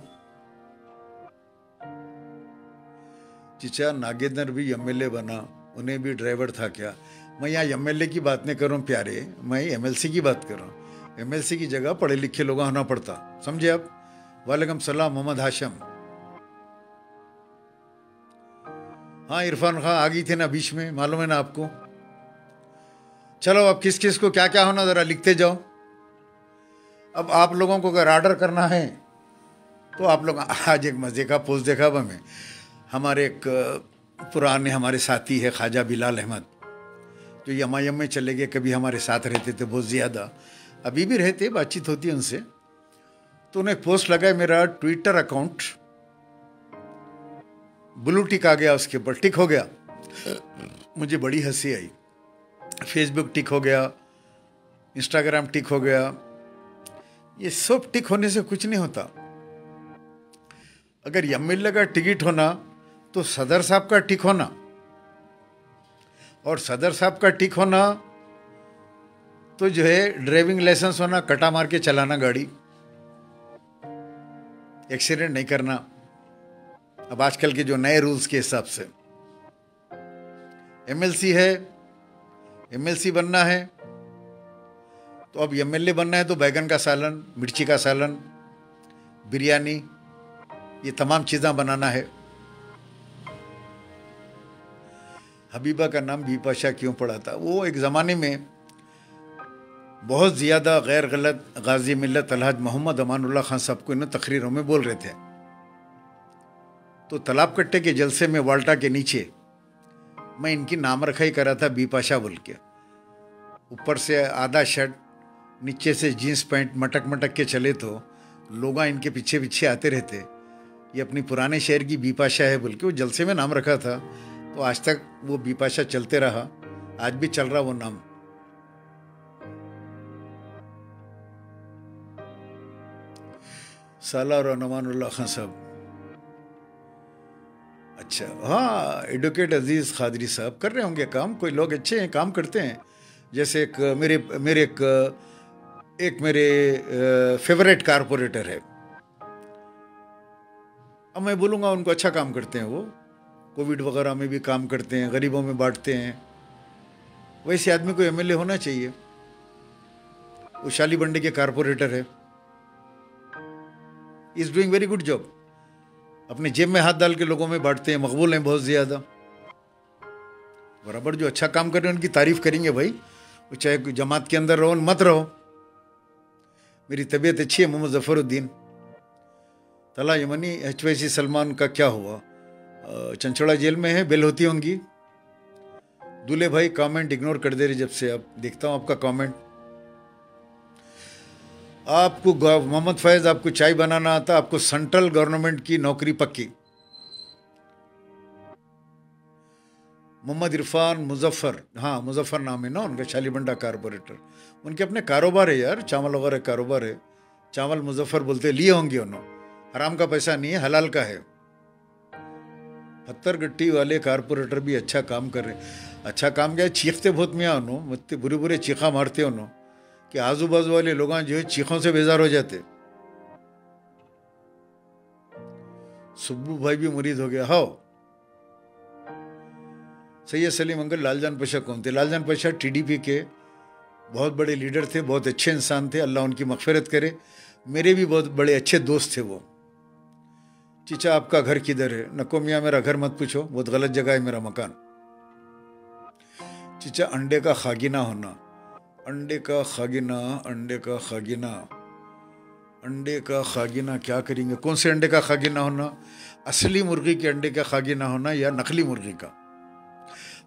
चिचा नागेंद्र भी MLA बना, उन्हें भी ड्राइवर था क्या? मैं यहाँ MLA की बात नहीं कर रहा हूँ प्यारे, मैं MLC की बात कर रहा हूँ। MLC की जगह पढ़े लिखे लोग होना पड़ता, समझे आप। वालेकुम सलाम मोहम्मद हाशिम। हाँ, इरफान खान आ गई थी ना बीच में, मालूम है ना आपको। चलो अब किस किस को क्या क्या होना ज़रा लिखते जाओ। अब आप लोगों को अगर ऑर्डर करना है तो आप लोग, आज एक मज़े का पोस्ट देखा अब हमें, हमारे एक पुराने हमारे साथी है ख्वाजा बिलाल अहमद, जो यमायम में चले गए, कभी हमारे साथ रहते थे बहुत ज़्यादा, अभी भी रहते, बातचीत होती है उनसे। तो उन्हें पोस्ट लगाया, मेरा ट्विटर अकाउंट ब्लू टिक आ गया, उसके ऊपर टिक हो गया, मुझे बड़ी हंसी आई। फेसबुक टिक हो गया, इंस्टाग्राम टिक हो गया। ये सब टिक होने से कुछ नहीं होता। अगर MLA का टिकट होना तो सदर साहब का टिक होना, और सदर साहब का टिक होना तो जो है ड्राइविंग लाइसेंस होना, कटा मार के चलाना गाड़ी, एक्सीडेंट नहीं करना। अब आजकल के जो नए रूल्स के हिसाब से MLC है, MLC बनना है तो अब MLA बनना है तो बैगन का सालन, मिर्ची का सालन, बिरयानी, ये तमाम चीज़ें बनाना है। हबीबा का नाम बी पाशा क्यों पड़ा था? वो एक ज़माने में बहुत ज़्यादा गैर गलत गाजी मिल्लत अलहाज मोहम्मद अमानुल्लाह खान साहब को इन तकरीरों में बोल रहे थे। तो तालाब कट्टे के जलसे में वाल्टा के नीचे मैं इनकी नाम रखाई करा था बिपाशा बोल के। ऊपर से आधा शर्ट, नीचे से जीन्स पैंट मटक मटक के चले तो लोग इनके पीछे पीछे आते रहते, ये अपनी पुराने शहर की बिपाशा है बोल के वो जलसे में नाम रखा था। तो आज तक वो बिपाशा चलते रहा, आज भी चल रहा वो नाम। सालार और अमानुल्लाह खान साहब, अच्छा हाँ, एडवोकेट अजीज खादरी साहब कर रहे होंगे काम, कोई लोग अच्छे हैं काम करते हैं। जैसे एक मेरे फेवरेट कारपोरेटर है, अब मैं बोलूँगा उनको अच्छा काम करते हैं, वो कोविड वगैरह में भी काम करते हैं, गरीबों में बांटते हैं। वैसे आदमी को एमएलए होना चाहिए। वो शालीबंडे के कारपोरेटर है, is doing very good job. अपने जेब में हाथ डाल के लोगों में बांटते हैं, मकबूल हैं बहुत ज़्यादा। बराबर जो अच्छा काम कर रहे हैं उनकी तारीफ करेंगे भाई, वो चाहे जमात के अंदर रहो मत रहो। मेरी तबीयत अच्छी है। मोहम्मद जफरुद्दीन तला यमनी HYC सलमान का क्या हुआ? चंचौड़ा जेल में है, बेल होती होंगी। दूल्हे भाई कमेंट इग्नोर कर दे रहे जब से। अब देखता हूँ आपका कमेंट। आपको मोहम्मद फैज़, आपको चाय बनाना आता, आपको सेंट्रल गवर्नमेंट की नौकरी पक्की। मोहम्मद इरफान मुजफ्फर, हाँ मुजफ्फर नाम है ना उनका, शालीबंडा कारपोरेटर। उनके अपने कारोबार है यार, चावल वगैरह कारोबार है। चावल मुजफ्फर बोलते, लिए होंगे उन्होंने, हराम का पैसा नहीं है, हलाल का है। पत्थर गट्टी वाले कारपोरेटर भी अच्छा काम कर रहे। अच्छा काम क्या है, चीखते बहुत मियाँ उन्होंने, बुरे बुरे चीखा मारते उन्होंने कि आजू बाजू वाले लोग जो है चीखों से बेजार हो जाते। सुब्बू भाई भी मुरीद हो गया। हाँ, सैयद सलीम अंकल लालजान पाशा कौन थे? लालजान पाशा TDP के बहुत बड़े लीडर थे, बहुत अच्छे इंसान थे, अल्लाह उनकी मगफिरत करे। मेरे भी बहुत बड़े अच्छे दोस्त थे वो। चीचा आपका घर किधर है? नको मियाँ मेरा घर मत पूछो, बहुत गलत जगह है मेरा मकान। चीचा अंडे का खागिना होना, अंडे का खागिना, अंडे का खागिना, अंडे का खागिना क्या करेंगे? कौन से अंडे का खागिना होना? असली मुर्गी के अंडे का खागिना होना या नकली मुर्गी का?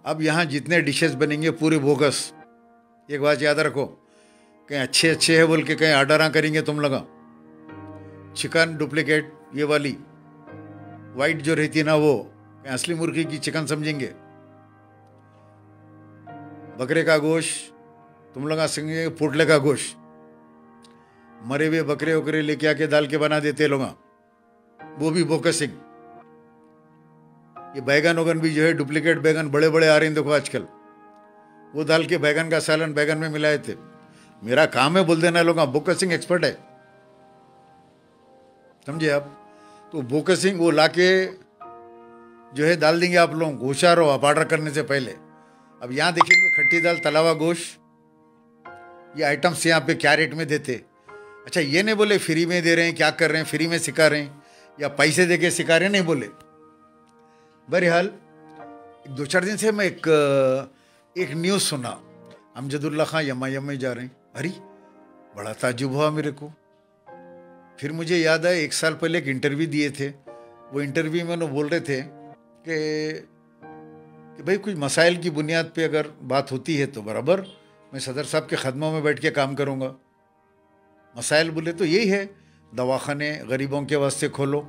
अब यहाँ जितने डिशेस बनेंगे पूरे बोगस। एक बात याद रखो, कहीं अच्छे अच्छे है बोल के कहीं ऑर्डर करेंगे तुम लगा। चिकन डुप्लीकेट, ये वाली वाइट जो रहती है ना, वो कहीं असली मुर्गी की चिकन समझेंगे। बकरे का गोश्त तुम लोग समझेंगे पोटले का गोश्त। मरे हुए बकरे वकरे लेके आके डाल के बना देते लोग, वो भी बोकसिंग। ये बैगन वगन भी जो है डुप्लीकेट बैगन बड़े बड़े आ रहे हैं देखो आजकल, वो डाल के बैगन का सालन बैगन में मिलाए थे। मेरा काम है बोल देना लोग, बोकसिंग एक्सपर्ट है, समझे आप? तो बोकसिंग वो लाके जो है डाल देंगे आप लोग। होशियार हो आप ऑर्डर करने से पहले। अब यहाँ देखेंगे खट्टी दाल, तलावा गोश्त, ये आइटम्स यहाँ पे क्या रेट में देते। अच्छा ये नहीं बोले फ्री में दे रहे हैं, क्या कर रहे हैं, फ्री में सिखा रहे हैं या पैसे दे के सिखा रहे हैं, नहीं बोले। बहरहाल 2-4 दिन से मैं एक न्यूज़ सुना, अमजदुल्ला खान MIM में जा रहे हैं। अरे बड़ा ताज्जुब हुआ मेरे को। फिर मुझे याद आया 1 साल पहले एक इंटरव्यू दिए थे। वो इंटरव्यू में उन्होंने बोल रहे थे कि भाई कुछ मसाइल की बुनियाद पे अगर बात होती है तो बराबर मैं सदर साहब के खदमों में बैठ के काम करूँगा। मसाइल बोले तो यही है, दवाखाने गरीबों के वास्ते खोलो,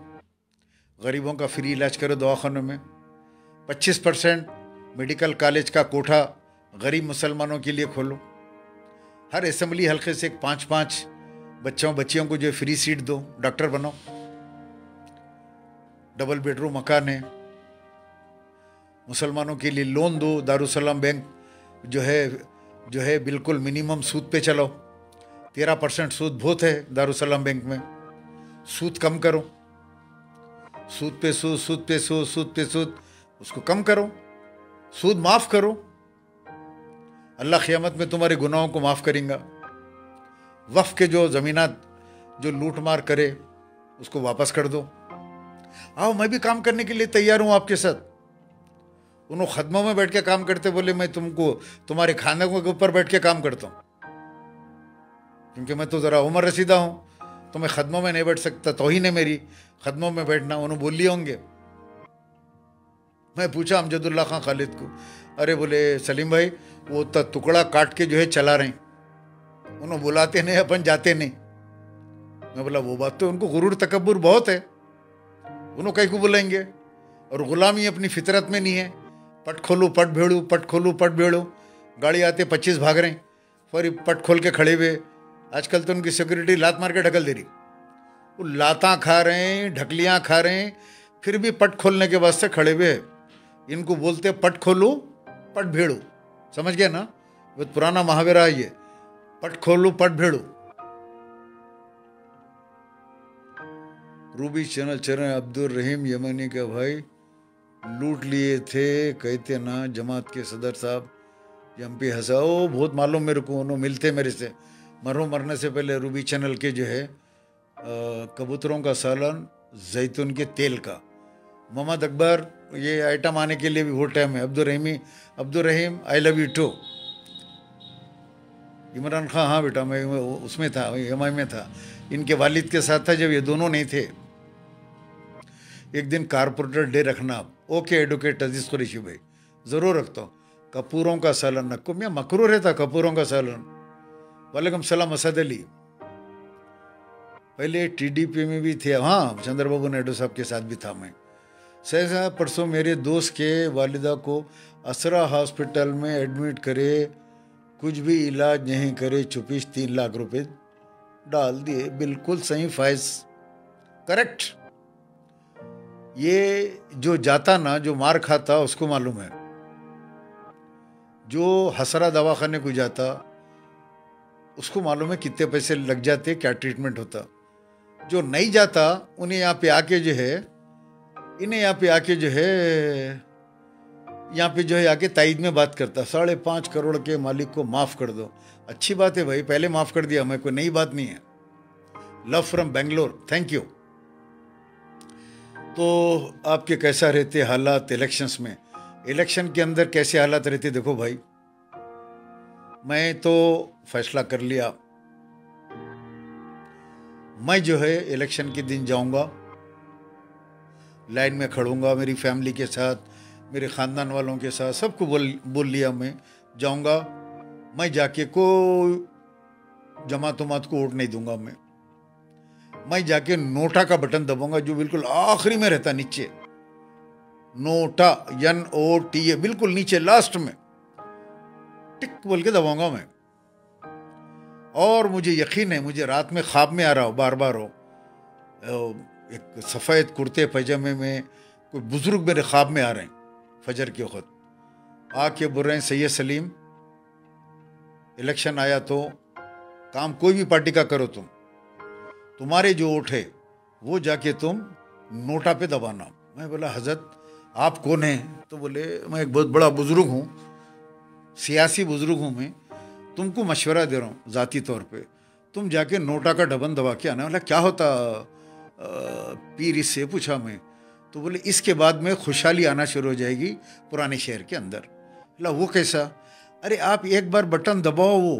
गरीबों का फ्री इलाज करो दवाखानों में। 25% मेडिकल कॉलेज का कोठा गरीब मुसलमानों के लिए खोलो। हर असेंबली हल्के से 5-5 बच्चियों को जो फ्री सीट दो, डॉक्टर बनो। डबल बेडरूम मकान है, मुसलमानों के लिए लोन दो। दारुसलाम बैंक जो है बिल्कुल मिनिमम सूद पे चलो। 13% सूद बहुत है दारुसलाम बैंक में, सूद कम करो। सूद पे सूद, सूद पे सूद, सूद पे सूद, उसको कम करो, सूद माफ करो। अल्लाह क़यामत में तुम्हारे गुनाहों को माफ करेगा। वफ़ के जो ज़मीनात जो लूट मार करे उसको वापस कर दो। आओ मैं भी काम करने के लिए तैयार हूँ आपके साथ। उन्होंने खदमों में बैठ के काम करते, बोले मैं तुमको तुम्हारे खाने के ऊपर बैठ के काम करता हूँ। क्योंकि मैं तो ज़रा उम्र रसीदा हूँ, तो मैं खदमों में नहीं बैठ सकता, तौहीन है मेरी खदमों में बैठना। उन्होंने बोल लिए होंगे। मैं पूछा अमजदुल्ला खां खालिद को, अरे बोले सलीम भाई वो टुकड़ा काट के जो है चला रहे, उन्होंने बुलाते नहीं, अपन जाते नहीं। मैं बोला वो बात तो उनको गुरूर तकब्बुर बहुत है, उन्होंने कहीं को बुलाएंगे, और गुलामी अपनी फितरत में नहीं है। पट खोलू पट भेड़ू, पट खोलू पट भेड़ू, गाड़ी आते 25 भाग रहे, फिर पट खोल के खड़े हुए। आजकल तो उनकी सिक्योरिटी लात मार के ढकल दे रही, वो लाता खा रहे हैं, ढकलियाँ खा रहे हैं, फिर भी पट खोलने के वास्ते खड़े हुए। इनको बोलते पट खोलू पट भेड़ू, समझ गया ना, वो पुराना महावरा है ये, पट खोलू पट भेड़ू। रूबी चैनल चरण अब्दुल रहीम यमनी के भाई लूट लिए थे, कहते ना जमात के सदर साहब एमपी हंसाओ, बहुत मालूम मेरे को, उन्होंने मिलते मेरे से। मरने से पहले रूबी चैनल के जो है कबूतरों का सालन जैतून के तेल का, मोहम्मद अकबर, ये आइटम आने के लिए भी बहुत टाइम है। Abdul Rahim I love you too. Imran Khan, हाँ बेटा मैं उसमें था, एमआई में था, इनके वालिद के साथ था जब ये दोनों नहीं थे। एक दिन कारपोरेटर डे रखना आप। ओके एडवोकेट अजीज कुरैशी भाई, ज़रूर रखता हूँ। कपूरों का सालन नक्को मियाँ मकरूर रहता कपूरों का सालन। वालेकुम सलाम असद अली, पहले टीडीपी में भी थे, हाँ चंद्रबाबू नायडू साहब के साथ भी था मैं। सही साहब परसों मेरे दोस्त के वालिदा को असरा हॉस्पिटल में एडमिट करे, कुछ भी इलाज नहीं करे, चुपिश 3 लाख रुपए डाल दिए। बिल्कुल सही फाइज, करेक्ट। ये जो जाता ना, जो मार खाता उसको मालूम है। जो हसरा दवाखाने को जाता उसको मालूम है कितने पैसे लग जाते, क्या ट्रीटमेंट होता। जो नहीं जाता उन्हें यहाँ पे आके जो है, इन्हें यहाँ पे आके जो है, यहाँ पे जो है आके ताइद में बात करता, 5.5 करोड़ के मालिक को माफ़ कर दो। अच्छी बात है भाई, पहले माफ़ कर दिया मैं, कोई नई बात नहीं है। Love from Bangalore, thank you. तो आपके कैसा रहते हालात इलेक्शंस में? इलेक्शन के अंदर कैसे हालात रहते? देखो भाई, मैं तो फैसला कर लिया, मैं जो है इलेक्शन के दिन जाऊंगा, लाइन में खड़ूंगा मेरी फैमिली के साथ, मेरे ख़ानदान वालों के साथ, सबको बोल लिया मैं जाऊंगा। मैं जाके को जमात को वोट नहीं दूंगा। मैं जाके नोटा का बटन दबाऊंगा, जो बिल्कुल आखिरी में रहता, नीचे नोटा NOTA, बिल्कुल नीचे लास्ट में टिक बोल के दबाऊंगा मैं। और मुझे यकीन है, मुझे रात में ख्वाब में आ रहा हो, बार बार हो, एक सफ़ेद कुर्ते पैजामे में कोई बुजुर्ग मेरे ख्वाब में आ रहे हैं, फजर के वक्त आके बोल रहे हैं सैयद सलीम इलेक्शन आया तो काम कोई भी पार्टी का करो, तुम्हारे जो वोट है वो जाके तुम नोटा पे दबाना। मैं बोला हजरत आप कौन हैं? तो बोले मैं एक बहुत बड़ा बुजुर्ग हूँ, सियासी बुजुर्ग हूँ, मैं तुमको मशवरा दे रहा हूँ ज़ाती तौर पे, तुम जाके नोटा का बटन दबा के आना। बोला क्या होता पीर? इससे पूछा मैं। तो बोले इसके बाद में खुशहाली आना शुरू हो जाएगी पुराने शहर के अंदर। बोला वो कैसा? अरे आप एक बार बटन दबाओ, वो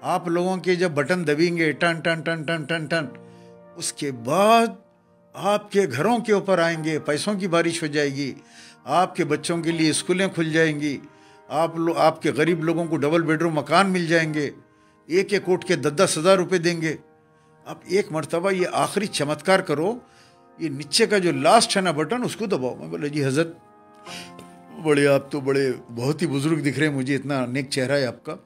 आप लोगों के जब बटन दबेंगे टन टन टन टन टन टन, उसके बाद आपके घरों के ऊपर आएंगे, पैसों की बारिश हो जाएगी, आपके बच्चों के लिए स्कूलें खुल जाएंगी, आपके गरीब लोगों को डबल बेडरूम मकान मिल जाएंगे, एक एक कोट के 10-10 हज़ार रुपये देंगे। आप एक मरतबा ये आखिरी चमत्कार करो, ये नीचे का जो लास्ट है ना बटन, उसको दबाओ। मैं बोला जी हजरत बड़े, आप तो बड़े बहुत ही बुजुर्ग दिख रहे हैं मुझे, इतना नेक चेहरा है आपका,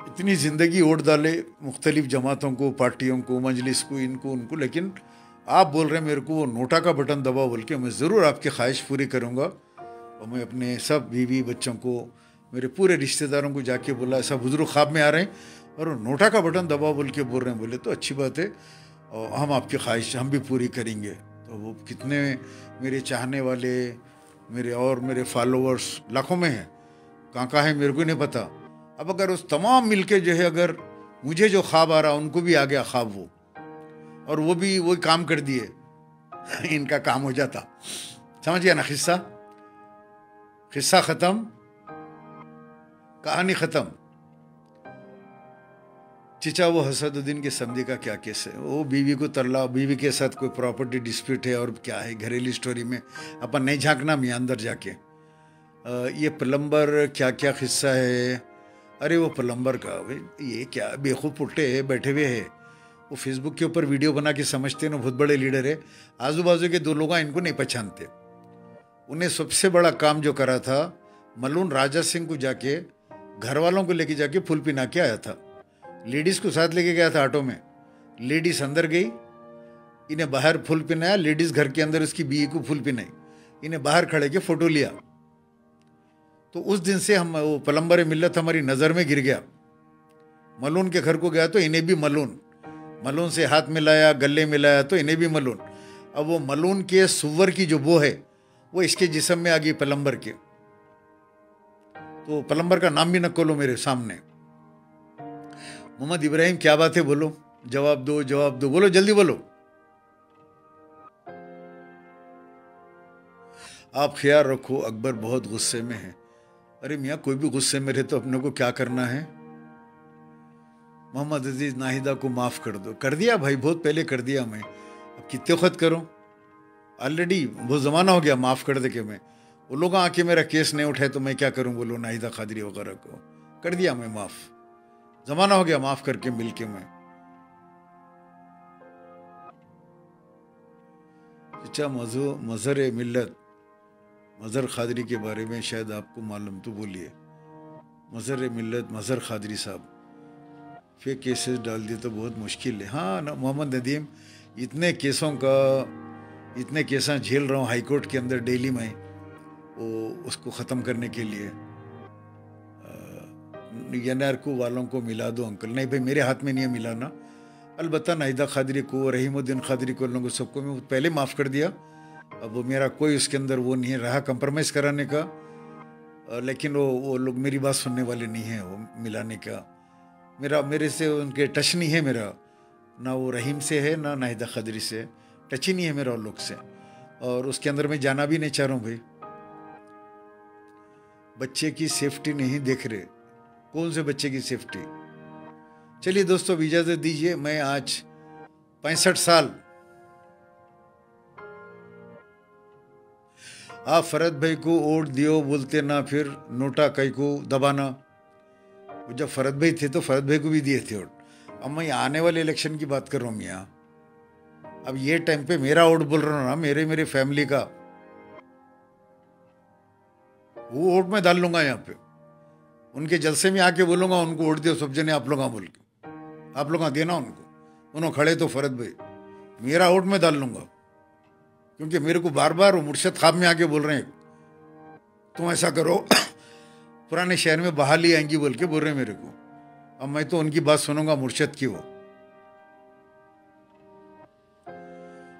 इतनी ज़िंदगी ओट डाले मुख्तलिफ जमातों को, पार्टियों को, मजलिस को, इनको उनको, लेकिन आप बोल रहे हैं मेरे को वो नोटा का बटन दबाओ बोल के। मैं ज़रूर आपकी ख्वाहिश पूरी करूँगा। और मैं अपने सब बीवी बच्चों को, मेरे पूरे रिश्तेदारों को जाके बोला ऐसा बुजुर्ग ख्वाब में आ रहे हैं और नोटा का बटन दबाओ बोल के बोल रहे हैं। बोले तो अच्छी बात है, और हम आपकी ख्वाहिश हम भी पूरी करेंगे। तो वो कितने मेरे चाहने वाले, मेरे फॉलोअर्स लाखों में हैं, कहाँ है मेरे को नहीं पता। अब अगर उस तमाम मिलके जो है, अगर मुझे जो ख्वाब आ रहा उनको भी आ गया ख्वाब वो, और वो भी वही काम कर दिए, इनका काम हो जाता। समझ गया ना? किस्सा ख़त्म, कहानी ख़त्म। चिचा वो हसदुद्दीन के समधी का क्या केस है? वो बीवी को तरला, बीवी के साथ कोई प्रॉपर्टी डिस्प्यूट है और क्या है, घरेलू स्टोरी में अपन नहीं झांकना मियाँ अंदर जाके। ये प्लम्बर क्या क्या किस्सा है। अरे वो प्लम्बर का भाई ये क्या बेवकूफ़ पुट्टे बैठे हुए है, वो फेसबुक के ऊपर वीडियो बना के समझते हैं ना बहुत बड़े लीडर है, आजू बाजू के दो लोग इनको नहीं पहचानते। उन्हें सबसे बड़ा काम जो करा था, मलून राजा सिंह को जाके घर वालों को लेके जाके फूल पिना के आया था। लेडीज़ को साथ लेके गया था ऑटो में, लेडीज़ अंदर गई, इन्हें बाहर फूल पिनाया, लेडीज़ घर के अंदर उसकी बीवी को फूल पिनाई, इन्हें बाहर खड़े के फ़ोटो लिया। तो उस दिन से हम वो प्लम्बर मिल्लत हमारी नज़र में गिर गया। मलून के घर को गया तो इन्हें भी मलून से हाथ मिलाया, गले मिलाया तो इन्हें भी मलून। अब वो मलून के सुअर की जो बो है वो इसके जिस्म में आ गई प्लम्बर के। तो प्लम्बर का नाम भी न खोलो मेरे सामने। मोहम्मद इब्राहिम क्या बात है, बोलो, जवाब दो, बोलो जल्दी बोलो। आप ख्याल रखो अकबर बहुत गुस्से में है। अरे मियाँ कोई भी गुस्से में रहे तो अपने को क्या करना है? मोहम्मद अजीज नाहिदा को माफ़ कर दो। कर दिया भाई, बहुत पहले कर दिया मैं, अब कितने वक्त करो, ऑलरेडी बहुत ज़माना हो गया माफ़ कर दे के। मैं वो लोग आके मेरा केस नहीं उठाए तो मैं क्या करूं, बोलो नाहिदा कादरी वगैरह को कर दिया मैं माफ़, ज़माना हो गया माफ़ करके मिल के। मैं अच्छा मज़हर मिल्लत, मज़हर कादरी के बारे में शायद आपको मालूम, तो बोलिए। मज़हर मिल्लत मज़हर कादरी साहब फेक केसेस डाल दिए तो बहुत मुश्किल है। हाँ ना मोहम्मद नदीम, इतने केसा झेल रहा हूँ हाई कोर्ट के अंदर डेली में, वो उसको ख़त्म करने के लिए NRQ वालों को मिला दो अंकल। नहीं भाई मेरे हाथ में नहीं है मिलाना। अलबत्ता नाहिदा कादरी को, रहीमुद्दीन कादरी को, लोगों सबको मैं पहले माफ़ कर दिया। अब वो मेरा कोई उसके अंदर वो नहीं है रहा कंप्रोमाइज़ कराने का, लेकिन वो लोग मेरी बात सुनने वाले नहीं हैं, वो मिलाने का मेरे से उनके टच नहीं है मेरा, ना वो रहीम से है ना नाहिदा कादरी से, टच ही नहीं है मेरा उन लोग से, और उसके अंदर मैं जाना भी नहीं चाह रहा हूँ भाई। बच्चे की सेफ्टी नहीं देख रहे, कौन से बच्चे की सेफ्टी? चलिए दोस्तों इजाज़त दीजिए, मैं आज 65 साल, आप फरद भाई को वोट दियो बोलते ना, फिर नोटा कई को दबाना। जब फरद भाई थे तो फरद भाई को भी दिए थे वोट। अब मैं आने वाले इलेक्शन की बात कर रहा हूँ मियाँ, अब ये टाइम पे मेरा वोट बोल रहा हूँ ना, मेरे फैमिली का, वो वोट मैं डाल लूंगा यहाँ पे, उनके जलसे में आके बोलूंगा उनको वोट दियो सब जने, आप लोग बोल के आप लोग देना उनको, उन्होंने खड़े तो फरद भाई, मेरा वोट मैं डाल लूंगा, क्योंकि मेरे को बार बार वो मुर्शद ख्वाब में आके बोल रहे हैं तुम ऐसा करो पुराने शहर में बहाली आएंगी बोल के बोल रहे हैं मेरे को। अब मैं तो उनकी बात सुनूंगा मुर्शद की। वो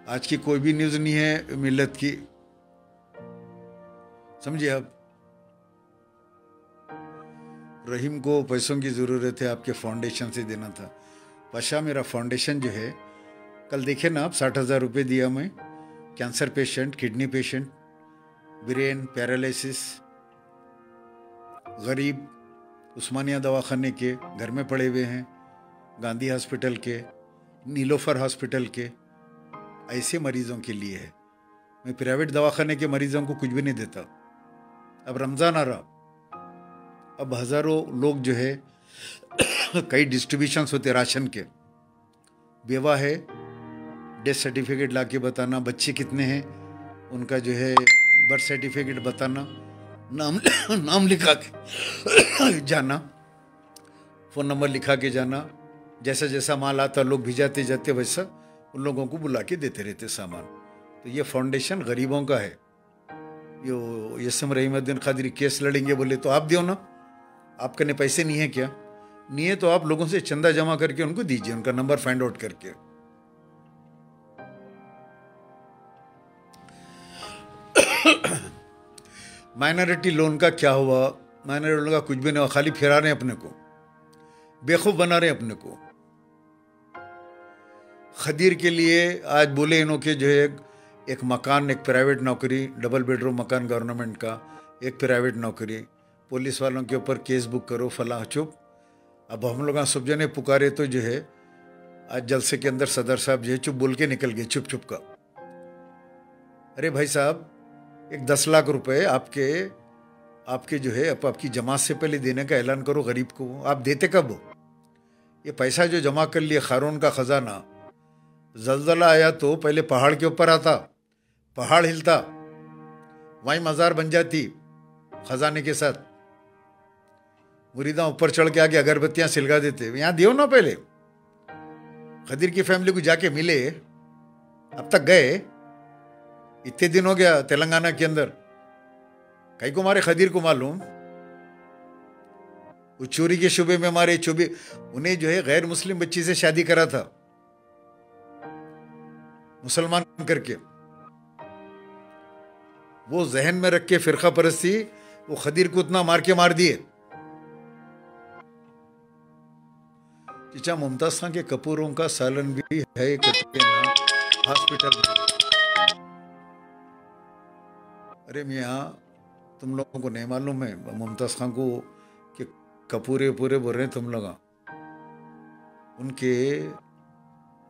आज की कोई भी न्यूज़ नहीं है मिल्लत की, समझिए आप। रहीम को पैसों की ज़रूरत है, आपके फाउंडेशन से देना था। पाशा मेरा फाउंडेशन जो है, कल देखे ना आप, 60,000 रुपये दिया मैं, cancer patient, kidney patient, brain paralysis, गरीब, उस्मानिया दवाखाने के घर में पड़े हुए हैं, गांधी हॉस्पिटल के, नीलोफर हॉस्पिटल के, ऐसे मरीज़ों के लिए है। मैं प्राइवेट दवाखाने के मरीज़ों को कुछ भी नहीं देता। अब रमज़ान आ रहा, अब हज़ारों लोग जो है कई डिस्ट्रीब्यूशंस होते राशन के, बेवा है, डेथ सर्टिफिकेट ला के बताना, बच्चे कितने हैं उनका जो है बर्थ सर्टिफिकेट बताना, नाम लिखा के जाना, फ़ोन नंबर लिखा के जाना, जैसा जैसा माल आता लोग भिजाते जाते वैसा उन लोगों को बुला के देते रहते सामान। तो ये फाउंडेशन गरीबों का है। यो यसम रहीमुद्दीन कादरी केस लड़ेंगे बोले तो आप दियो ना, आपके ने पैसे नहीं है क्या? नहीं है तो आप लोगों से चंदा जमा करके उनको दीजिए, उनका नंबर फाइंड आउट करके। माइनॉरिटी लोन का क्या हुआ? माइनॉरिटी लोन का कुछ भी नहीं हुआ, खाली फिरा रहे हैं अपने को, बेवकूफ बना रहे हैं अपने को। खदीर के लिए आज बोले इन्हों के जो है एक मकान, एक प्राइवेट नौकरी, डबल बेडरूम मकान गवर्नमेंट का, एक प्राइवेट नौकरी, पुलिस वालों के ऊपर केस बुक करो, फला चुप। अब हम लोग सब जने पुकारे तो जो है आज जलसे के अंदर सदर साहब जो है चुप बोल के निकल गए, चुप चुप का। अरे भाई साहब, एक 10 लाख रुपए आपके जो है आपकी जमात से पहले देने का ऐलान करो गरीब को। आप देते कब हो? ये पैसा जो जमा कर लिया खारून का खजाना, जलजला आया तो पहले पहाड़ के ऊपर आता, पहाड़ हिलता, वहीं मजार बन जाती खजाने के साथ। मुरीदा ऊपर चढ़ के आके अगरबत्तियां सिलगा देते। यहां दियो ना, पहले खदीर की फैमिली को जाके मिले। अब तक गए, इतने दिन हो गया तेलंगाना के अंदर, कई को मारे खदीर को मालूम। वो चोरी के शुबे में मारे, चोरी उन्हें जो है गैर मुस्लिम बच्ची से शादी करा था, मुसलमान करके। वो जहन में रख के फिरका परस्ती वो खदीर को उतना मार के मार दिए। चीचा मुमताज खान के कपूरों का सालन भी है हॉस्पिटल में। अरे मियाँ, तुम लोगों को नहीं मालूम है मुमताज खान को कि कपूरे पूरे बोल रहे हैं तुम लोग। उनके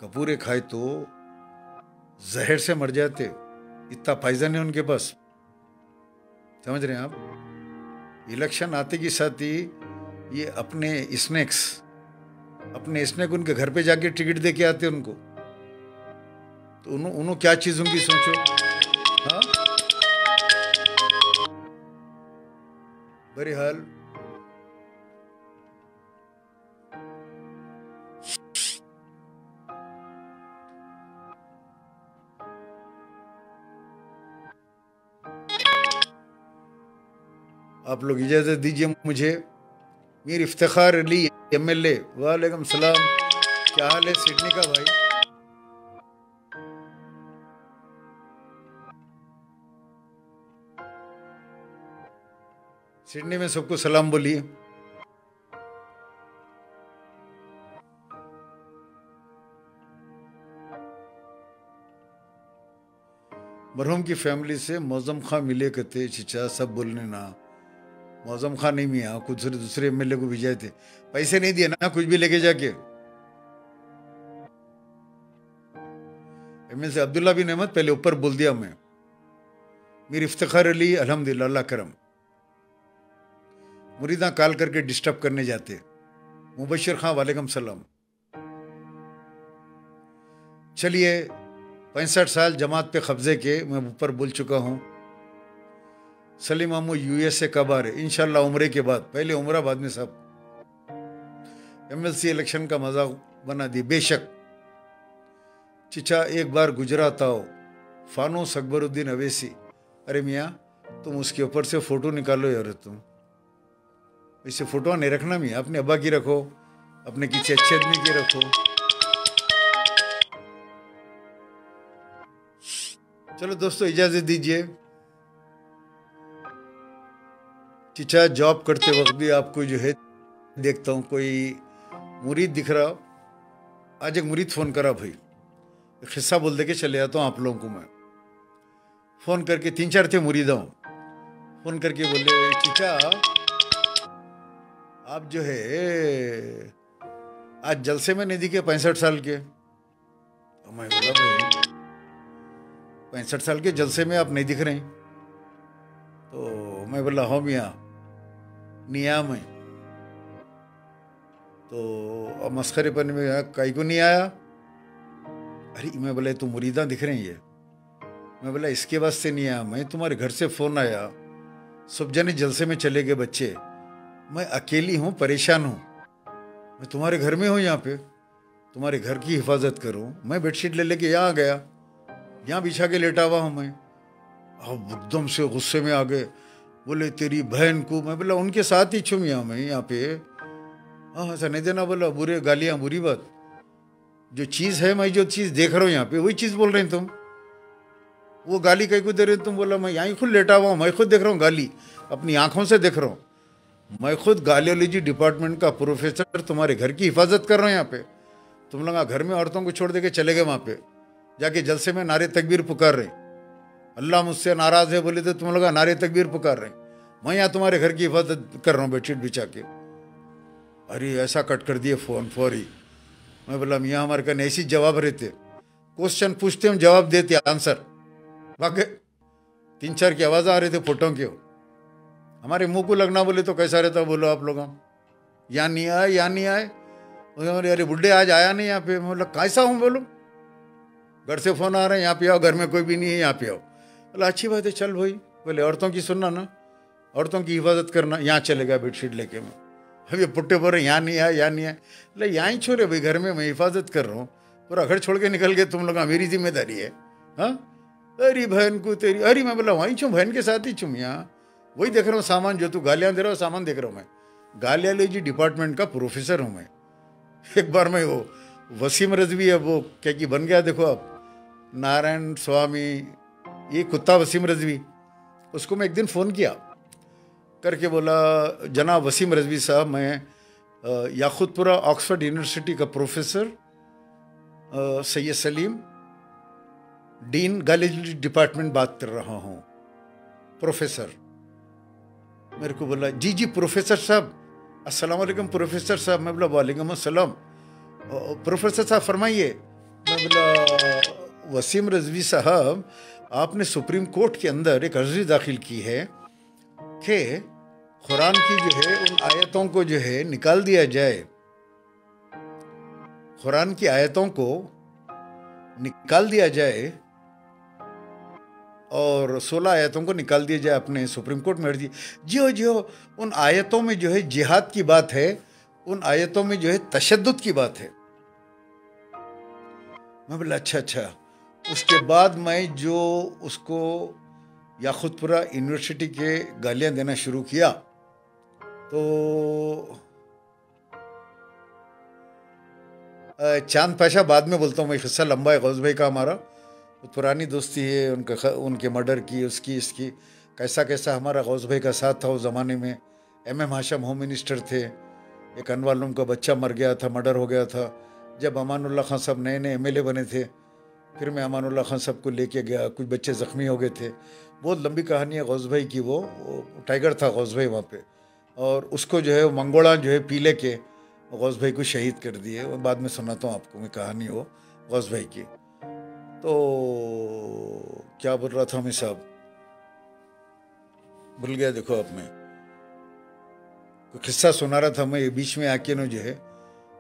कपूरे खाए तो जहर से मर जाते, इतना पाइजन है उनके पास। समझ रहे हैं आप? इलेक्शन आते के साथ ही ये अपने स्नैक उनके घर पे जाके टिकट दे के आते उनको। तो उन्होंने क्या चीज उनकी सोचो। हाँ, बहरहाल आप लोग इजाजत दीजिए मुझे। मीर इफ्तिखार अली MLA, वालेकुम सलाम, क्या हाल है सिडनी का भाई? सिडनी में सबको सलाम बोलिए। मरहूम की फैमिली से मौजम खां मिले कहते चिचा सब बोलने ना। मौजम खान नहीं मियाँ, कुछ दूसरे MLA को भेजे थे, पैसे नहीं दिए ना कुछ भी लेके जाके। MLA अब्दुल्ला बिन अहमद पहले ऊपर बोल दिया मैं। मीर इफ्तिखार अली अल्हम्दुलिल्लाह, अल्लाह करम। मुरीदा कॉल करके डिस्टर्ब करने जाते। मुबशिर खां वालेकुम सलाम। चलिए, 65 साल जमात पे कब्जे के मैं ऊपर बोल चुका हूँ। सलीम मामू USA कब आ रहे? इंशाल्लाह उम्रे के बाद, पहले उम्रा बाद में सब। MLC इलेक्शन का मजाक बना दी। बेशक चिचा एक बार गुजरात आओ, फानूस अकबरुद्दीन अवैसी। अरे मियाँ, तुम उसके ऊपर से फोटो निकालो यार। तुम इसे फोटो नहीं रखना मियाँ, अपने अब्बा की रखो, अपने किसी अच्छे आदमी की रखो। चलो दोस्तों, इजाजत दीजिए। चिचा जॉब करते वक्त भी आपको जो है देखता हूँ कोई मुरीद दिख रहा। आज एक मुरीद फोन करा भाई, किस्सा बोल दे के चले जाता हूँ आप लोगों को मैं। फोन करके 3-4 थे मुरीदा, फोन करके बोले चिचा आप जो है आज जलसे में नहीं दिखे 65 साल के। तो मैं बोला भाई 65 साल के जलसे में आप नहीं दिख रहे। तो मैं बोला हाँ मियाँ, निया में। तो अब मस्खरे पर में कई को नहीं आया। अरे मैं बोला तुम मुरीदा दिख रहे हैं ये। मैं बोला इसके वास्ते नहीं आया मैं, तुम्हारे घर से फोन आया, सब जने जलसे में चले गए बच्चे, मैं अकेली हूँ, परेशान हूँ, मैं तुम्हारे घर में हूँ, यहाँ पे तुम्हारे घर की हिफाजत करूँ। मैं बेडशीट ले लेके यहाँ आ गया, यहाँ बिछा के लेटा हुआ हूँ मैं। अब एकदम से गुस्से में आ गए, बोले तेरी बहन को। मैं बोला उनके साथ ही छूँ यहाँ मैं, यहाँ पे। हाँ ऐसा नहीं देना, बोला बुरे गालियाँ बुरी बात। जो चीज़ है, मैं जो चीज़ देख रहा हूँ यहाँ पे वही चीज़ बोल रहे हैं तुम। वो गाली कहीं को दे रहे तुम? बोला मैं यहाँ खुद लेटा हुआ हूँ, मैं खुद देख रहा हूँ गाली, अपनी आंखों से देख रहा हूँ। मैं खुद गालियोलॉजी डिपार्टमेंट का प्रोफेसर तुम्हारे घर की हिफाजत कर रहा हूँ यहाँ पे। तुम लोग घर में औरतों को छोड़ दे के चले गए वहाँ पे, जाके जलसे में नारे तकबीर पुकार रहे, अल्लाह मुझसे नाराज़ है बोले तो तुम लोग नारे तकबीर पुकार रहे। मैं यहाँ तुम्हारे घर की हिफाजत कर रहा हूँ बेडशीट बिछा के। अरे ऐसा कट कर दिए फ़ोन फौरी। मैं बोला मियाँ हमारे कन ऐसी जवाब रहते, क्वेश्चन पूछते हम जवाब देते आंसर। वाकई 3-4 की आवाज़ आ रहे थे फोटो के। हमारे मुंह को लगना बोले तो कैसा रहता बोलो आप लोग। हम यहाँ नहीं आए, यहाँ नहीं आए। अरे बुढ़े आज आया नहीं यहाँ पे। मैं बोला कैसा हूँ बोलो, घर से फ़ोन आ रहा है यहाँ पे आओ, घर में कोई भी नहीं है यहाँ पे आओ। बोला अच्छी बात है चल भाई। बोले औरतों की सुनना ना, औरतों की हिफाजत करना। यहाँ चले गया बेडशीट लेके। मैं अभी पुट्टे पर यहाँ नहीं आया, यहाँ नहीं आया। बोले यहाँ ही छोड़े भाई, घर में मैं हिफाजत कर रहा हूँ, पूरा घर छोड़ के निकल गए तुम लोग, मेरी जिम्मेदारी है। हाँ अरे बहन को तेरी। अरे मैं बोला वहीं छूँ, बहन के साथ ही छूँ यहाँ, वही देख रहा हूँ सामान जो तू गालियाँ दे रहा हो, सामान देख रहा हूँ मैं। गालियालॉजी डिपार्टमेंट का प्रोफेसर हूँ मैं। एक बार मैं वो वसीम रजवी है वो क्या कि बन गया देखो आप, नारायण स्वामी, ये कुत्ता वसीम रजवी, उसको मैं एक दिन फ़ोन किया करके बोला जनाब वसीम रजवी साहब, मैं याकुतपुरा ऑक्सफोर्ड यूनिवर्सिटी का प्रोफेसर सैयद सलीम, डीन गालियालॉजी डिपार्टमेंट बात कर रहा हूँ। प्रोफेसर मेरे को बोला जी जी प्रोफेसर साहब, अस्सलाम वालेकुम प्रोफेसर साहब। मैं बोला वालेकुम अस्सलाम प्रोफेसर साहब फरमाइए। मैं बोला वसीम रजवी साहब, आपने सुप्रीम कोर्ट के अंदर एक अर्जी दाखिल की है कि कुरान की जो है उन आयतों को जो है निकाल दिया जाए, कुरान की आयतों को निकाल दिया जाए और 16 आयतों को निकाल दिया जाए। अपने सुप्रीम कोर्ट में अर्जी जो उन आयतों में जो है जिहाद की बात है, उन आयतों में जो है तशद्दुद की बात है। मैं बोला अच्छा। उसके बाद मैं जो उसको याकुतपुरा यूनिवर्सिटी के गालियाँ देना शुरू किया तो चांद पाशा बाद में बोलता हूँ मैं, किस्सा लंबा है गौस भाई का हमारा, पुरानी दोस्ती है उनके मर्डर की, उसकी इसकी, कैसा कैसा हमारा गौस भाई का साथ था उस ज़माने में। MM हाशम होम मिनिस्टर थे, एक अनवालुम का बच्चा मर गया था, मर्डर हो गया था। जब अमानुल्लाह खान साहब नए MLA बने थे, फिर मैं अमानुल्लाह खान साहब को लेके गया, कुछ बच्चे ज़ख्मी हो गए थे। बहुत लंबी कहानी है गौस भाई की। वो टाइगर था गौस भाई वहाँ पे, और उसको जो है वो मंगोड़ा जो है पी ले के गौस भाई को शहीद कर दिए। वो बाद में सुनाता हूँ आपको मैं कहानी वो गौस भाई की। तो क्या बोल रहा था मैं साहब, भूल गया देखो अब मैं। कोई किस्सा सुना रहा था मैं, बीच में आके ना जो है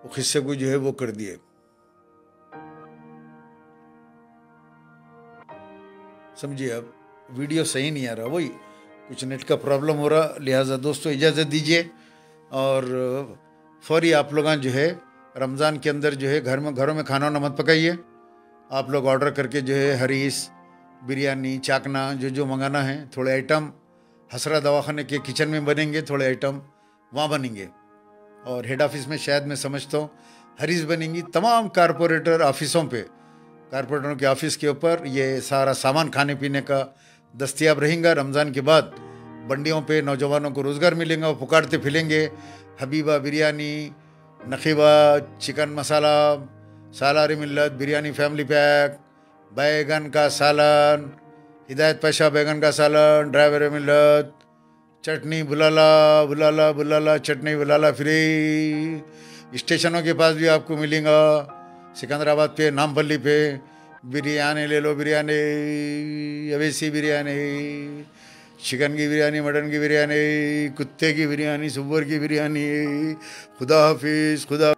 वो किस्से को जो है वो कर दिए। समझिए अब वीडियो सही नहीं आ रहा, वही कुछ नेट का प्रॉब्लम हो रहा, लिहाजा दोस्तों इजाज़त दीजिए। और फौरी आप लोग जो है रमज़ान के अंदर जो है घरों में खाना मत पकाइए। आप लोग ऑर्डर करके जो है हरीस, बिरयानी, चाकना जो मंगाना है, थोड़े आइटम हसरा दवाखाने के किचन में बनेंगे, थोड़े आइटम वहाँ बनेंगे। और हेड ऑफिस में शायद मैं समझता हूँ हरीस बनेंगी। तमाम कारपोरेटर ऑफिसों पे, कारपोरेटरों के ऑफिस के ऊपर ये सारा सामान खाने पीने का दस्तयाब रहेगा। रमज़ान के बाद बंडियों पे नौजवानों को रोज़गार मिलेगा, वो पुकारते फिरेंगे हबीबा बिरयानी, नखीबा चिकन मसाला, सालार मिल्लत बिरयानी फैमिली पैक, बैगन का सालन, हिदायत पाशा बैगन का सालन, ड्राइवर मिल्लत, चटनी बुलाला चटनी बुलाला फ्री। स्टेशनों के पास भी आपको मिलेगा, सिकंदराबाद पे, नामपल्ली पे बिरयानी ले लो, बिरयानी अवेसी बिरयानी, चिकन की बिरयानी, मटन की बिरयानी, कुत्ते की बिरयानी, सुअर की बिरयानी। खुदा हाफिज़, खुदा।